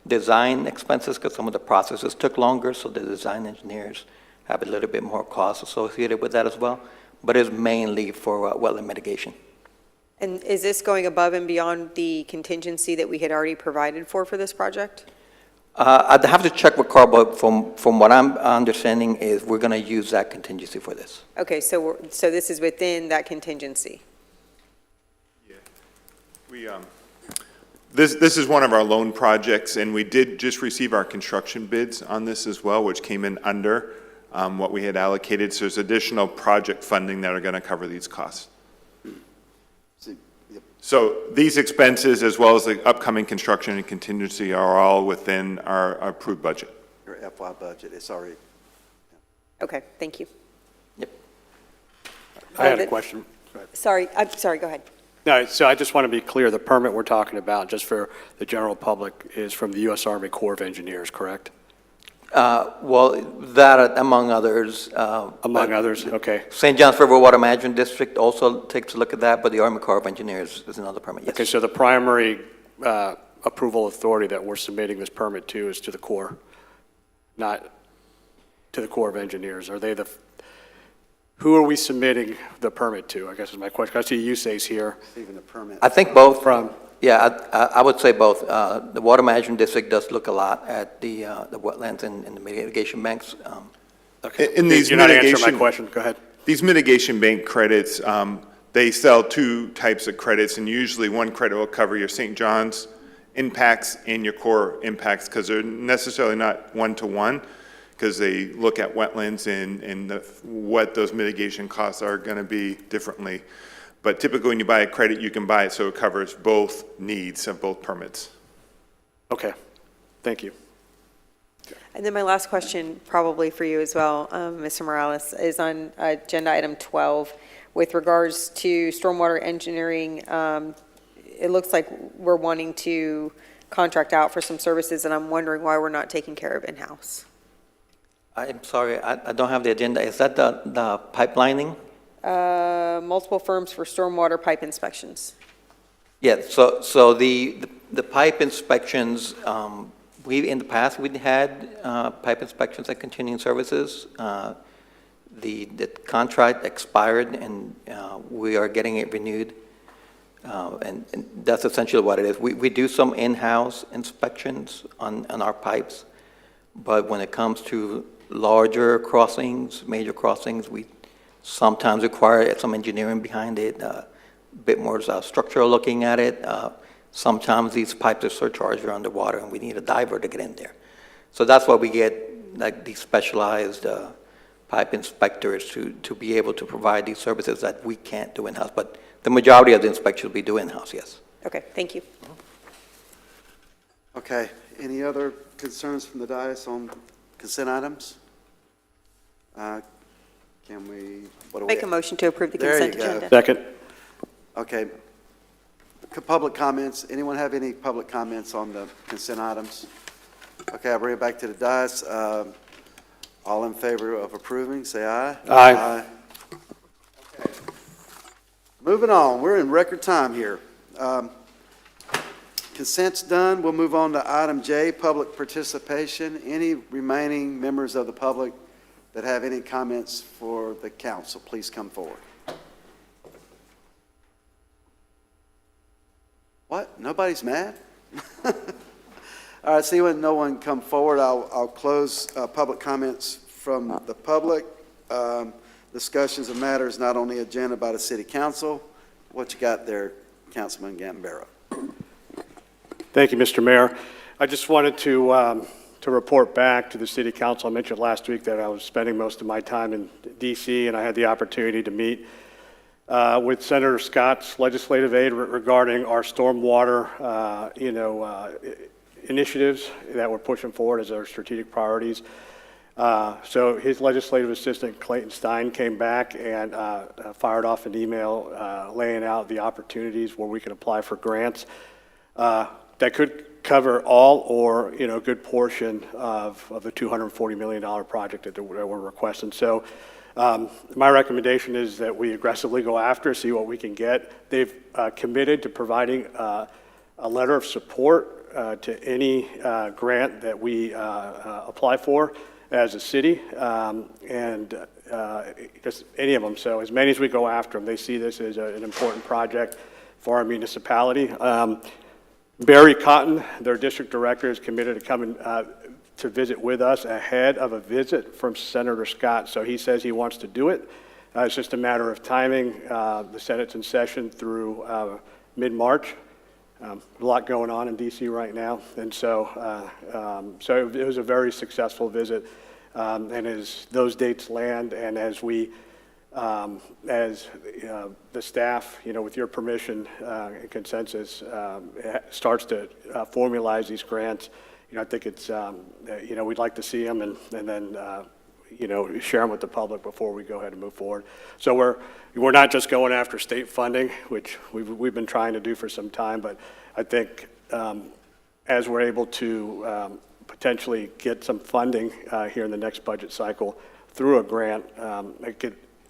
design expenses because some of the processes took longer, so the design engineers have a little bit more cost associated with that as well, but it's mainly for wetland mitigation. And is this going above and beyond the contingency that we had already provided for this project? I'd have to check with Carl, but from what I'm understanding is we're going to use that contingency for this. Okay, so this is within that contingency? Yeah. This is one of our loan projects, and we did just receive our construction bids on this as well, which came in under what we had allocated. So there's additional project funding that are going to cover these costs. So these expenses, as well as the upcoming construction and contingency, are all within our approved budget. Your FY budget, it's already. Okay, thank you. Yep. I had a question. Sorry, go ahead. No, so I just want to be clear, the permit we're talking about, just for the general public, is from the U.S. Army Corps of Engineers, correct? Well, that among others. Among others, okay. St. John's River Water Management District also takes a look at that, but the Army Corps of Engineers is another permit, yes. Okay, so the primary approval authority that we're submitting this permit to is to the Corps, not to the Corps of Engineers. Are they who are we submitting the permit to, I guess is my question. I see USACE here. Even the permit. I think both. From? Yeah, I would say both. The Water Management District does look a lot at the wetlands and the mitigation banks. Okay. In these You're not answering my question. Go ahead. These mitigation bank credits, they sell two types of credits, and usually one credit will cover your St. John's impacts and your core impacts, because they're necessarily not one-to-one, because they look at wetlands and what those mitigation costs are going to be differently. But typically when you buy a credit, you can buy it so it covers both needs of both permits. Okay, thank you. And then my last question, probably for you as well, Mr. Morales, is on agenda item 12. With regards to stormwater engineering, it looks like we're wanting to contract out for some services, and I'm wondering why we're not taking care of in-house. I'm sorry, I don't have the agenda. Is that the pipelining? Multiple firms for stormwater pipe inspections. Yeah, so the pipe inspections, in the past, we'd had pipe inspections and continuing services. The contract expired, and we are getting it renewed. And that's essentially what it is. We do some in-house inspections on our pipes, but when it comes to larger crossings, major crossings, we sometimes require some engineering behind it, a bit more structural looking at it. Sometimes these pipes are surcharged or underwater, and we need a diver to get in there. So that's why we get like these specialized pipe inspectors to be able to provide these services that we can't do in-house. But the majority of the inspections we do in-house, yes. Okay, thank you. Okay, any other concerns from the dais on consent items? Can we, what do we? Make a motion to approve the There you consent go. agenda. Second. Okay. Public comments. Anyone have any public comments on the consent items? Okay, I'll bring it back to the dais. All in favor of approving, say aye. Aye. Okay. Moving on, we're in record time here. Consent's done. We'll move on to item J, public participation. Any remaining members of the public that have any comments for the council, please come forward. What? Nobody's mad? All right, seeing no one come forward, I'll close public comments from the public. Discussions of matters not on the agenda by the city council. What you got there, Councilman Gambaro? Thank you, Mr. Mayor. I just wanted to report back to the city council. I mentioned last week that I was spending most of my time in D.C., and I had the opportunity to meet with Senator Scott's legislative aide regarding our stormwater, initiatives that we're pushing forward as our strategic priorities. So his legislative assistant, Clayton Stein, came back and fired off an email laying out the opportunities where we can apply for grants that could cover all or, a good portion of the $240 million project that we're requesting. So my recommendation is that we aggressively go after, see what we can get. They've committed to providing a letter of support to any grant that we apply for as a city, and just any of them. So as many as we go after them, they see this as an important project for our municipality. Barry Cotton, their district director, is committed to coming to visit with us ahead of a visit from Senator Scott. So he says he wants to do it. It's just a matter of timing. The Senate's in session through mid-March. A lot going on in D.C. right now, and so it was a very successful visit. And as those dates land, and as we, the staff, with your permission and consensus, starts to formalize these grants, I think it's, we'd like to see them and then, share them with the public before we go ahead and move forward. So we're not just going after state funding, which we've been trying to do for some time, but I think as we're able to potentially get some funding here in the next budget cycle through a grant,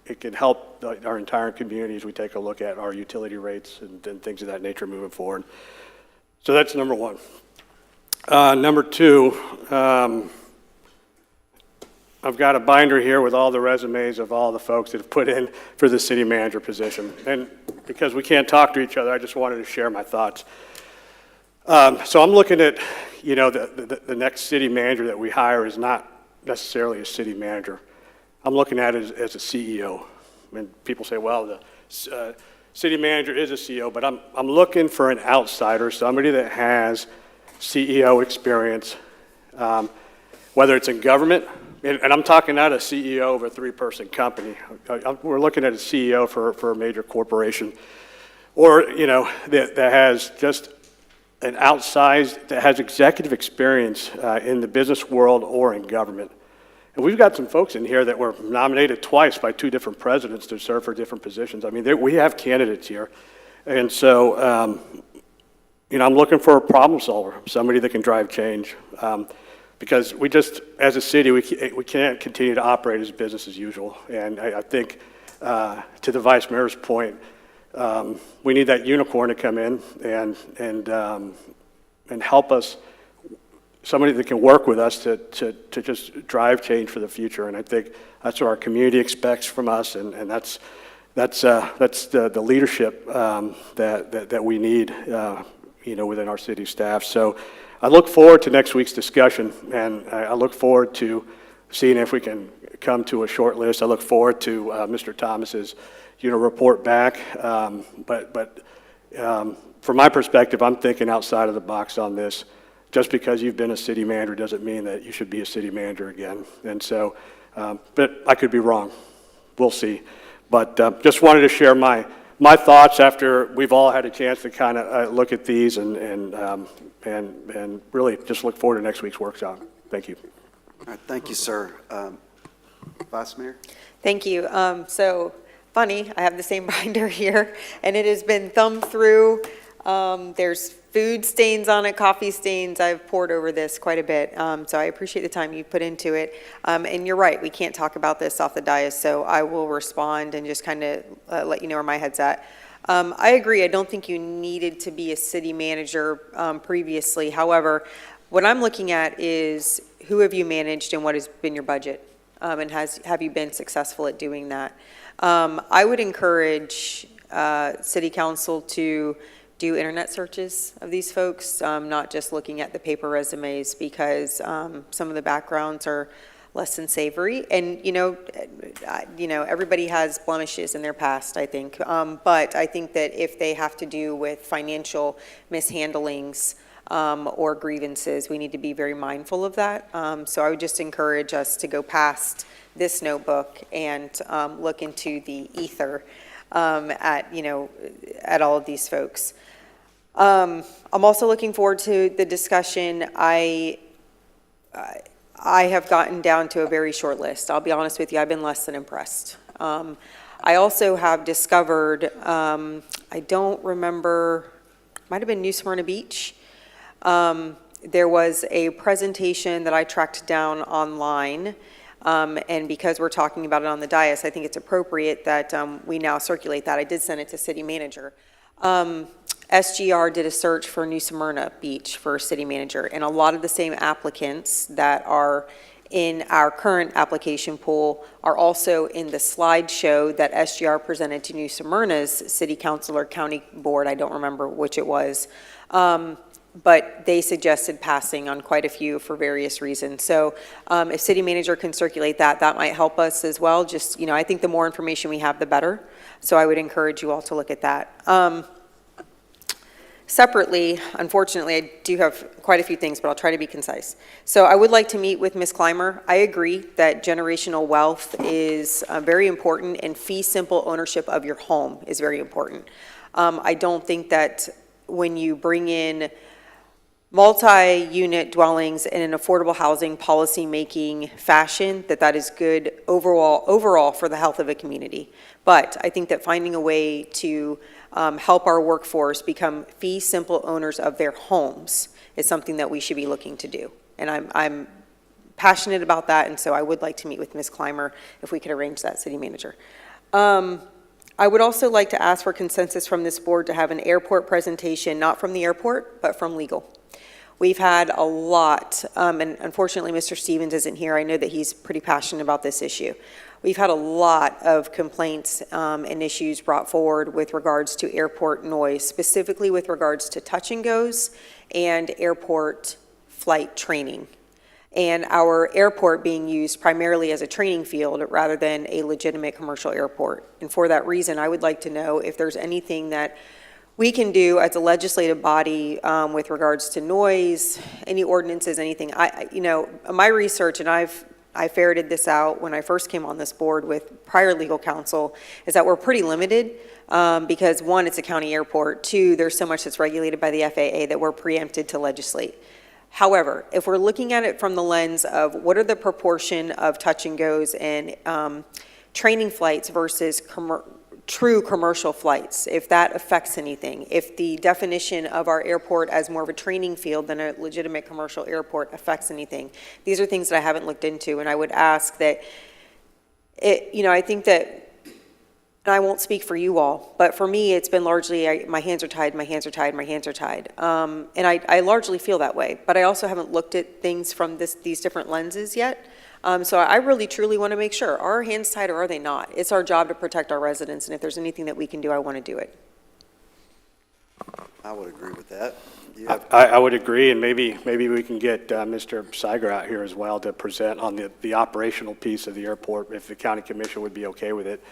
it could help our entire community as we take a look at our utility rates and things of that nature moving forward. So that's number one. Number two, I've got a binder here with all the resumes of all the folks that have put in for the city manager position. And because we can't talk to each other, I just wanted to share my thoughts. So I'm looking at, the next city manager that we hire is not necessarily a city manager. I'm looking at it as a CEO. And people say, well, the city manager is a CEO, but I'm looking for an outsider, somebody that has CEO experience, whether it's in government, and I'm talking not a CEO of a 3-person company. We're looking at a CEO for a major corporation, or that has just an outsized, that has executive experience in the business world or in government. And we've got some folks in here that were nominated twice by 2 different presidents to serve for different positions. I mean, we have candidates here, and so I'm looking for a problem solver, somebody that can drive change. Because we just, as a city, we can't continue to operate as business as usual. And I think, to the Vice Mayor's point, we need that unicorn to come in and help us, somebody that can work with us to just drive change for the future. And I think that's what our community expects from us, and that's the leadership that we need, within our city staff. So I look forward to next week's discussion, and I look forward to seeing if we can come to a short list. I look forward to Mr. Thomas's, report back. But from my perspective, I'm thinking outside of the box on this. Just because you've been a city manager doesn't mean that you should be a city manager again. And so, but I could be wrong. We'll see. But just wanted to share my thoughts after we've all had a chance to kind of look at these and really just look forward to next week's workshop. Thank you. All right, thank you, sir. Vice Mayor? Thank you. So funny, I have the same binder here, and it has been thumbed through. There's food stains on it, coffee stains. I've poured over this quite a bit, so I appreciate the time you put into it. And you're right, we can't talk about this off the dais, so I will respond and just kind of let you know where my head's at. I agree, I don't think you needed to be a city manager previously. However, what I'm looking at is who have you managed and what has been your budget? And have you been successful at doing that? I would encourage City Council to do internet searches of these folks, not just looking at the paper resumes, because some of the backgrounds are less than savory. And everybody has blemishes in their past, I think. But I think that if they have to do with financial mishandlings or grievances, we need to be very mindful of that. So I would just encourage us to go past this notebook and look into the ether at all of these folks. I'm also looking forward to the discussion. I have gotten down to a very short list. I'll be honest with you, I've been less than impressed. I also have discovered, I don't remember, might have been New Smyrna Beach. There was a presentation that I tracked down online, and because we're talking about it on the dais, I think it's appropriate that we now circulate that. I did send it to city manager. SGR did a search for New Smyrna Beach for city manager, and a lot of the same applicants that are in our current application pool are also in the slideshow that SGR presented to New Smyrna's city council or county board. I don't remember which it was. But they suggested passing on quite a few for various reasons. So if city manager can circulate that, that might help us as well. Just, you know, I think the more information we have, the better. So I would encourage you all to look at that. Separately, unfortunately, I do have quite a few things, but I'll try to be concise. So I would like to meet with Ms. Clymer. I agree that generational wealth is very important, and fee simple ownership of your home is very important. I don't think that when you bring in multi-unit dwellings in an affordable housing policy-making fashion, that is good overall for the health of a community. But I think that finding a way to help our workforce become fee simple owners of their homes is something that we should be looking to do. And I'm passionate about that, and so I would like to meet with Ms. Clymer if we could arrange that, city manager. I would also like to ask for consensus from this board to have an airport presentation, not from the airport, but from legal. We've had a lot, and unfortunately Mr. Stevens isn't here. I know that he's pretty passionate about this issue. We've had a lot of complaints and issues brought forward with regards to airport noise, specifically with regards to touch and goes and airport flight training. And our airport being used primarily as a training field rather than a legitimate commercial airport. And for that reason, I would like to know if there's anything that we can do as a legislative body with regards to noise, any ordinances, anything. You know, my research, and I ferreted this out when I first came on this board with prior legal counsel, is that we're pretty limited because one, it's a county airport. Two, there's so much that's regulated by the FAA that we're preempted to legislate. However, if we're looking at it from the lens of what are the proportion of touch and goes and training flights versus true commercial flights, if that affects anything, if the definition of our airport as more of a training field than a legitimate commercial airport affects anything. These are things that I haven't looked into, and I would ask that, I think that, and I won't speak for you all, but for me, it's been largely, my hands are tied, my hands are tied, my hands are tied. And I largely feel that way, but I also haven't looked at things from these different lenses yet. So I really, truly want to make sure, are our hands tied or are they not? It's our job to protect our residents, and if there's anything that we can do, I want to do it. I would agree with that. I would agree, and maybe we can get Mr. Siger out here as well to present on the operational piece of the airport, if the county commission would be okay with it,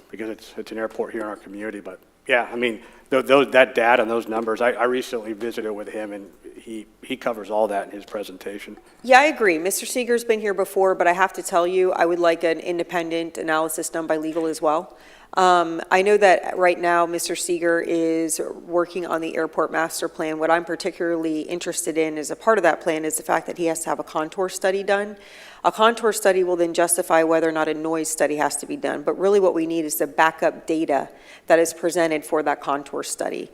because it's an airport here in our community. But yeah, I mean, that data and those numbers, I recently visited with him, and he covers all that in his presentation. Yeah, I agree. Mr. Seeger's been here before, but I have to tell you, I would like an independent analysis done by legal as well. I know that right now Mr. Seeger is working on the airport master plan. What I'm particularly interested in as a part of that plan is the fact that he has to have a contour study done. A contour study will then justify whether or not a noise study has to be done. But really what we need is the backup data that is presented for that contour study.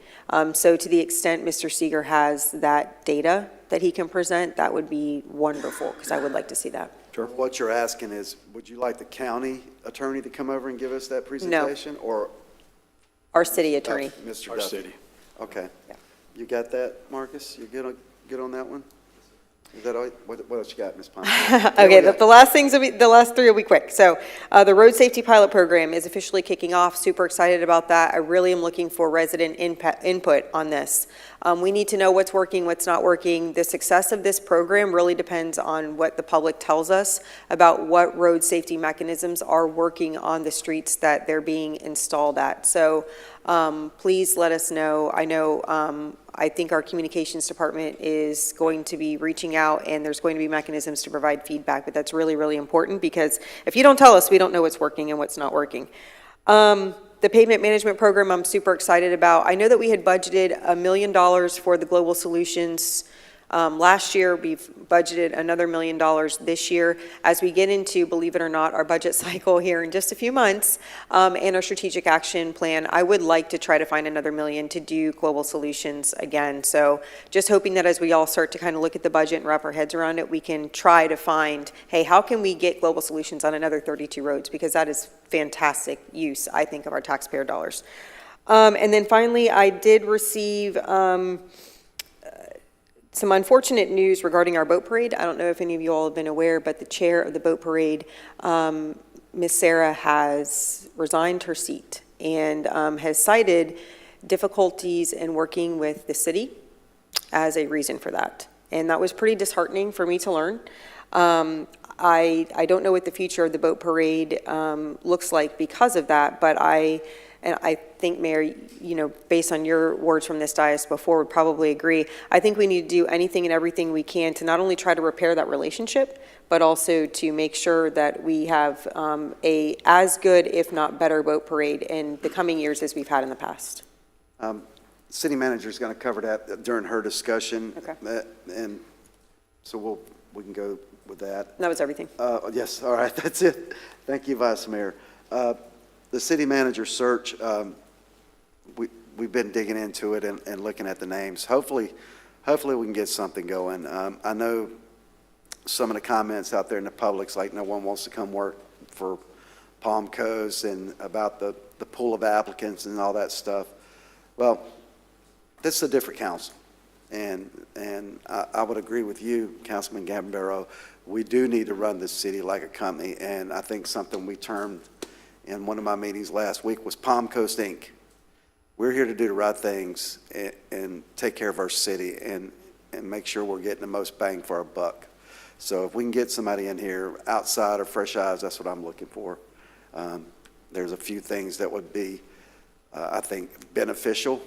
So to the extent Mr. Seeger has that data that he can present, that would be wonderful, because I would like to see that. Sure. What you're asking is, would you like the county attorney to come over and give us that presentation? Or our city attorney. Mr. Our Duffy? city. Okay. Yeah. You got that, Marcus? You good on that one? Is that all? What else you got, Ms. Pine? Okay, the last three will be quick. So the road safety pilot program is officially kicking off. Super excited about that. I really am looking for resident input on this. We need to know what's working, what's not working. The success of this program really depends on what the public tells us about what road safety mechanisms are working on the streets that they're being installed at. So please let us know. I know I think our communications department is going to be reaching out, and there's going to be mechanisms to provide feedback, but that's really, really important, because if you don't tell us, we don't know what's working and what's not working. The The pavement management program I'm super excited about. I know that we had budgeted $1 million for the Global Solutions last year. We've budgeted another $1 million this year. As we get into, believe it or not, our budget cycle here in just a few months, and our strategic action plan, I would like to try to find another $1 million to do Global Solutions again. So just hoping that as we all start to kind of look at the budget and wrap our heads around it, we can try to find, hey, how can we get Global Solutions on another 32 roads? Because that is fantastic use, I think, of our taxpayer dollars. And then finally, I did receive some unfortunate news regarding our boat parade. I don't know if any of you all have been aware, but the chair of the boat parade, Miss Sarah, has resigned her seat and has cited difficulties in working with the city as a reason for that. And that was pretty disheartening for me to learn. I don't know what the future of the boat parade looks like because of that, but I think, Mayor, you know, based on your words from this dais before, would probably agree. I think we need to do anything and everything we can to not only try to repair that relationship, but also to make sure that we have a as good, if not better, boat parade in the coming years as we've had in the past. City manager is going to cover that during her discussion. Okay. And so we can go with that. That was everything. Yes, all right, that's it. Thank you, Vice Mayor. The city manager search, we've been digging into it and looking at the names. Hopefully we can get something going. I know some of the comments out there in the public's like no one wants to come work for Palm Coast and about the pool of applicants and all that stuff. Well, this is a different council. And I would agree with you, Councilman Gambaro. We do need to run this city like a company, and I think something we termed in one of my meetings last week was Palm Coast Inc. We're here to do the right things and take care of our city and make sure we're getting the most bang for our buck. So if we can get somebody in here outside of fresh eyes, that's what I'm looking for. There's a few things that would be, I think, beneficial.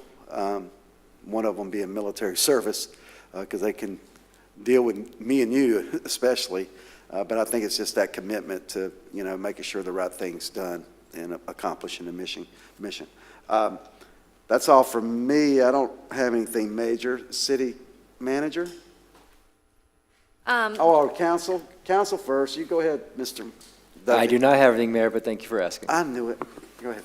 One of them being military service, because they can deal with me and you especially. But I think it's just that commitment to, you know, making sure the right thing's done and accomplishing the mission. That's all from me. I don't have anything major. City manager? Council first. You go ahead, Mr. Duffy. I do not have anything, Mayor, but thank you for asking. I knew it. Go ahead.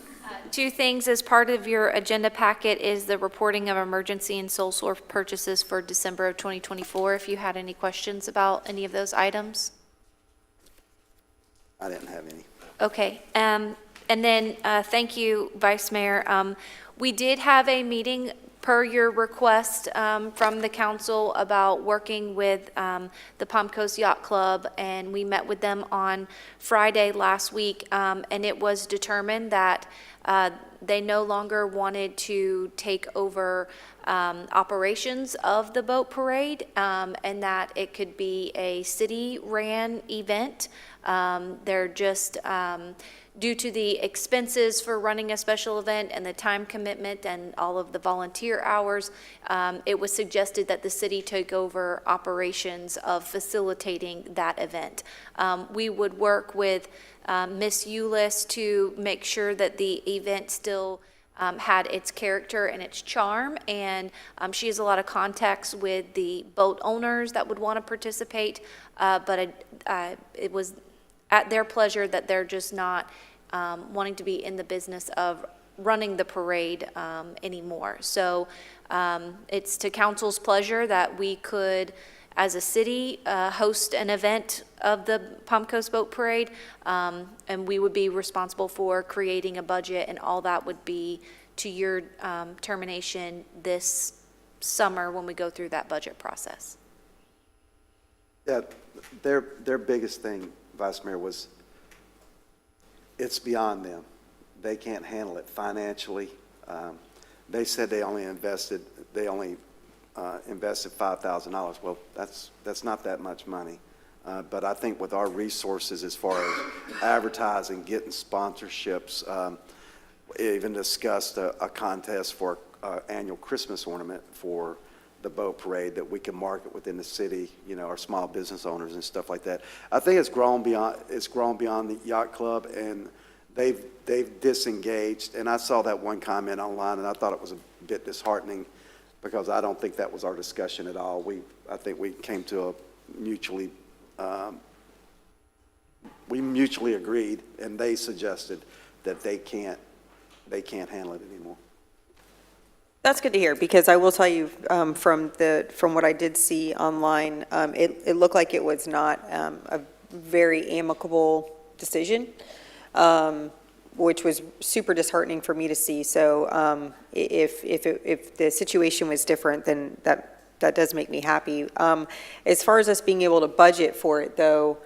Two things as part of your agenda packet is the reporting of emergency and sole source purchases for December of 2024. If you had any questions about any of those items. I didn't have any. Okay, and then thank you, Vice Mayor. We did have a meeting per your request from the council about working with the Palm Coast Yacht Club, and we met with them on Friday last week, and it was determined that they no longer wanted to take over operations of the boat parade, and that it could be a city-ran event. They're just, due to the expenses for running a special event and the time commitment and all of the volunteer hours, it was suggested that the city take over operations of facilitating that event. We would work with Ms. Eulis to make sure that the event still had its character and its charm, and she has a lot of contacts with the boat owners that would want to participate, but it was at their pleasure that they're just not wanting to be in the business of running the parade anymore. So it's to council's pleasure that we could, as a city, host an event of the Palm Coast Boat Parade, and we would be responsible for creating a budget, and all that would be to your termination this summer when we go through that budget process. Yeah, their biggest thing, Vice Mayor, was it's beyond them. They can't handle it financially. They said they only invested $5,000. Well, that's not that much money. But I think with our resources as far as advertising, getting sponsorships, even discussed a contest for annual Christmas ornament for the boat parade that we can market within the city, you know, our small business owners and stuff like that. I think it's grown beyond the yacht club, and they've disengaged, and I saw that one comment online, and I thought it was a bit disheartening, because I don't think that was our discussion at all. I think we came to a we mutually agreed, and they suggested that they can't handle it anymore. That's good to hear, because I will tell you, from what I did see online, it looked like it was not a very amicable decision, which was super disheartening for me to see. So if the situation was different, then that does make me happy. As far as us being able to budget for it, though,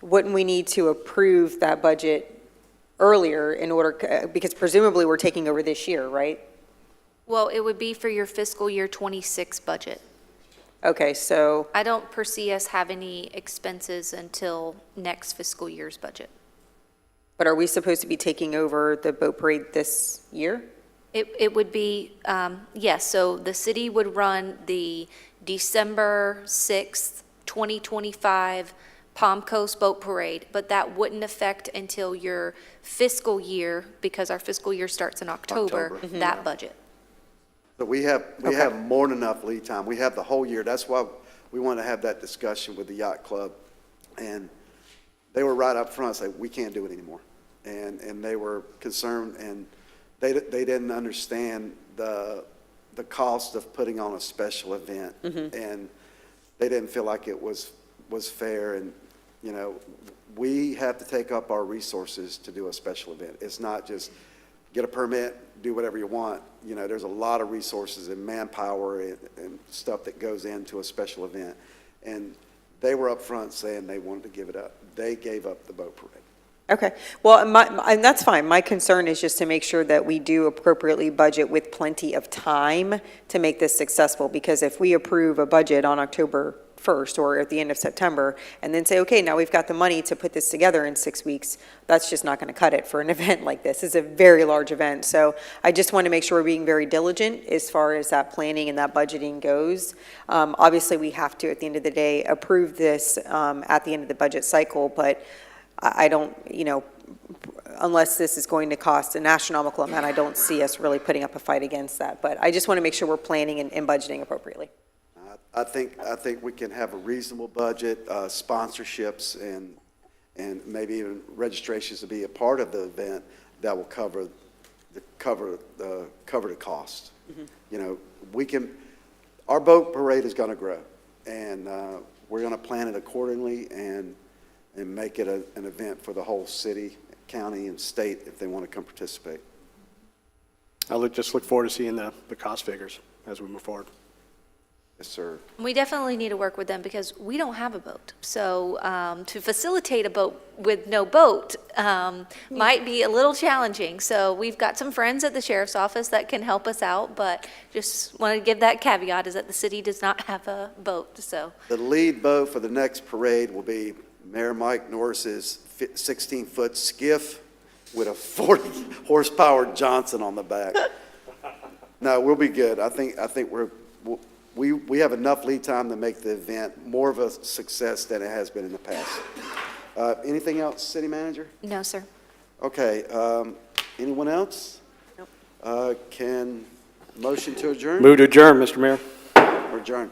wouldn't we need to approve that budget earlier in order, because presumably we're taking over this year, right? Well, it would be for your fiscal year '26 budget. Okay, so, I don't foresee us have any expenses until next fiscal year's budget. but are we supposed to be taking over the boat parade this year? It would be, yes, so the city would run the December 6th, 2025 Palm Coast Boat Parade, but that wouldn't affect until your fiscal year, because our fiscal year starts in October, that budget. So we have more than enough lead time. We have the whole year. That's why we want to have that discussion with the yacht club. And they were right up front, saying, we can't do it anymore. And they were concerned, and they didn't understand the cost of putting on a special event. And they didn't feel like it was fair. And, you know, we have to take up our resources to do a special event. It's not just get a permit, do whatever you want. You know, there's a lot of resources and manpower and stuff that goes into a special event. And they were up front saying they wanted to give it up. They gave up the boat parade. Okay, well, and that's fine. My concern is just to make sure that we do appropriately budget with plenty of time to make this successful, because if we approve a budget on October 1st or at the end of September and then say, okay, now we've got the money to put this together in 6 weeks, that's just not going to cut it for an event like this. It's a very large event. So I just want to make sure we're being very diligent as far as that planning and that budgeting goes. Obviously, we have to, at the end of the day, approve this at the end of the budget cycle, but I don't, you know, unless this is going to cost an astronomical amount, I don't see us really putting up a fight against that. But I just want to make sure we're planning and budgeting appropriately. I think we can have a reasonable budget, sponsorships, and maybe even registrations to be a part of the event that will cover the cost. You know, our boat parade is going to grow, and we're going to plan it accordingly and make it an event for the whole city, county, and state if they want to come participate. Just look forward to seeing the cost figures as we move forward. Yes, sir. We definitely need to work with them because we don't have a boat. So to facilitate a boat with no boat might be a little challenging. So we've got some friends at the sheriff's office that can help us out, but just want to give that caveat is that the city does not have a boat. So The lead boat for the next parade will be Mayor Mike Norris's 16-foot skiff with a 40-horsepower Johnson on the back. No, we'll be good. I think we have enough lead time to make the event more of a success than it has been in the past. Anything else, City Manager? no, sir. Okay. Anyone else? Nope. Can motion to adjourn? Move to adjourn, Mr. Mayor. Or adjourn.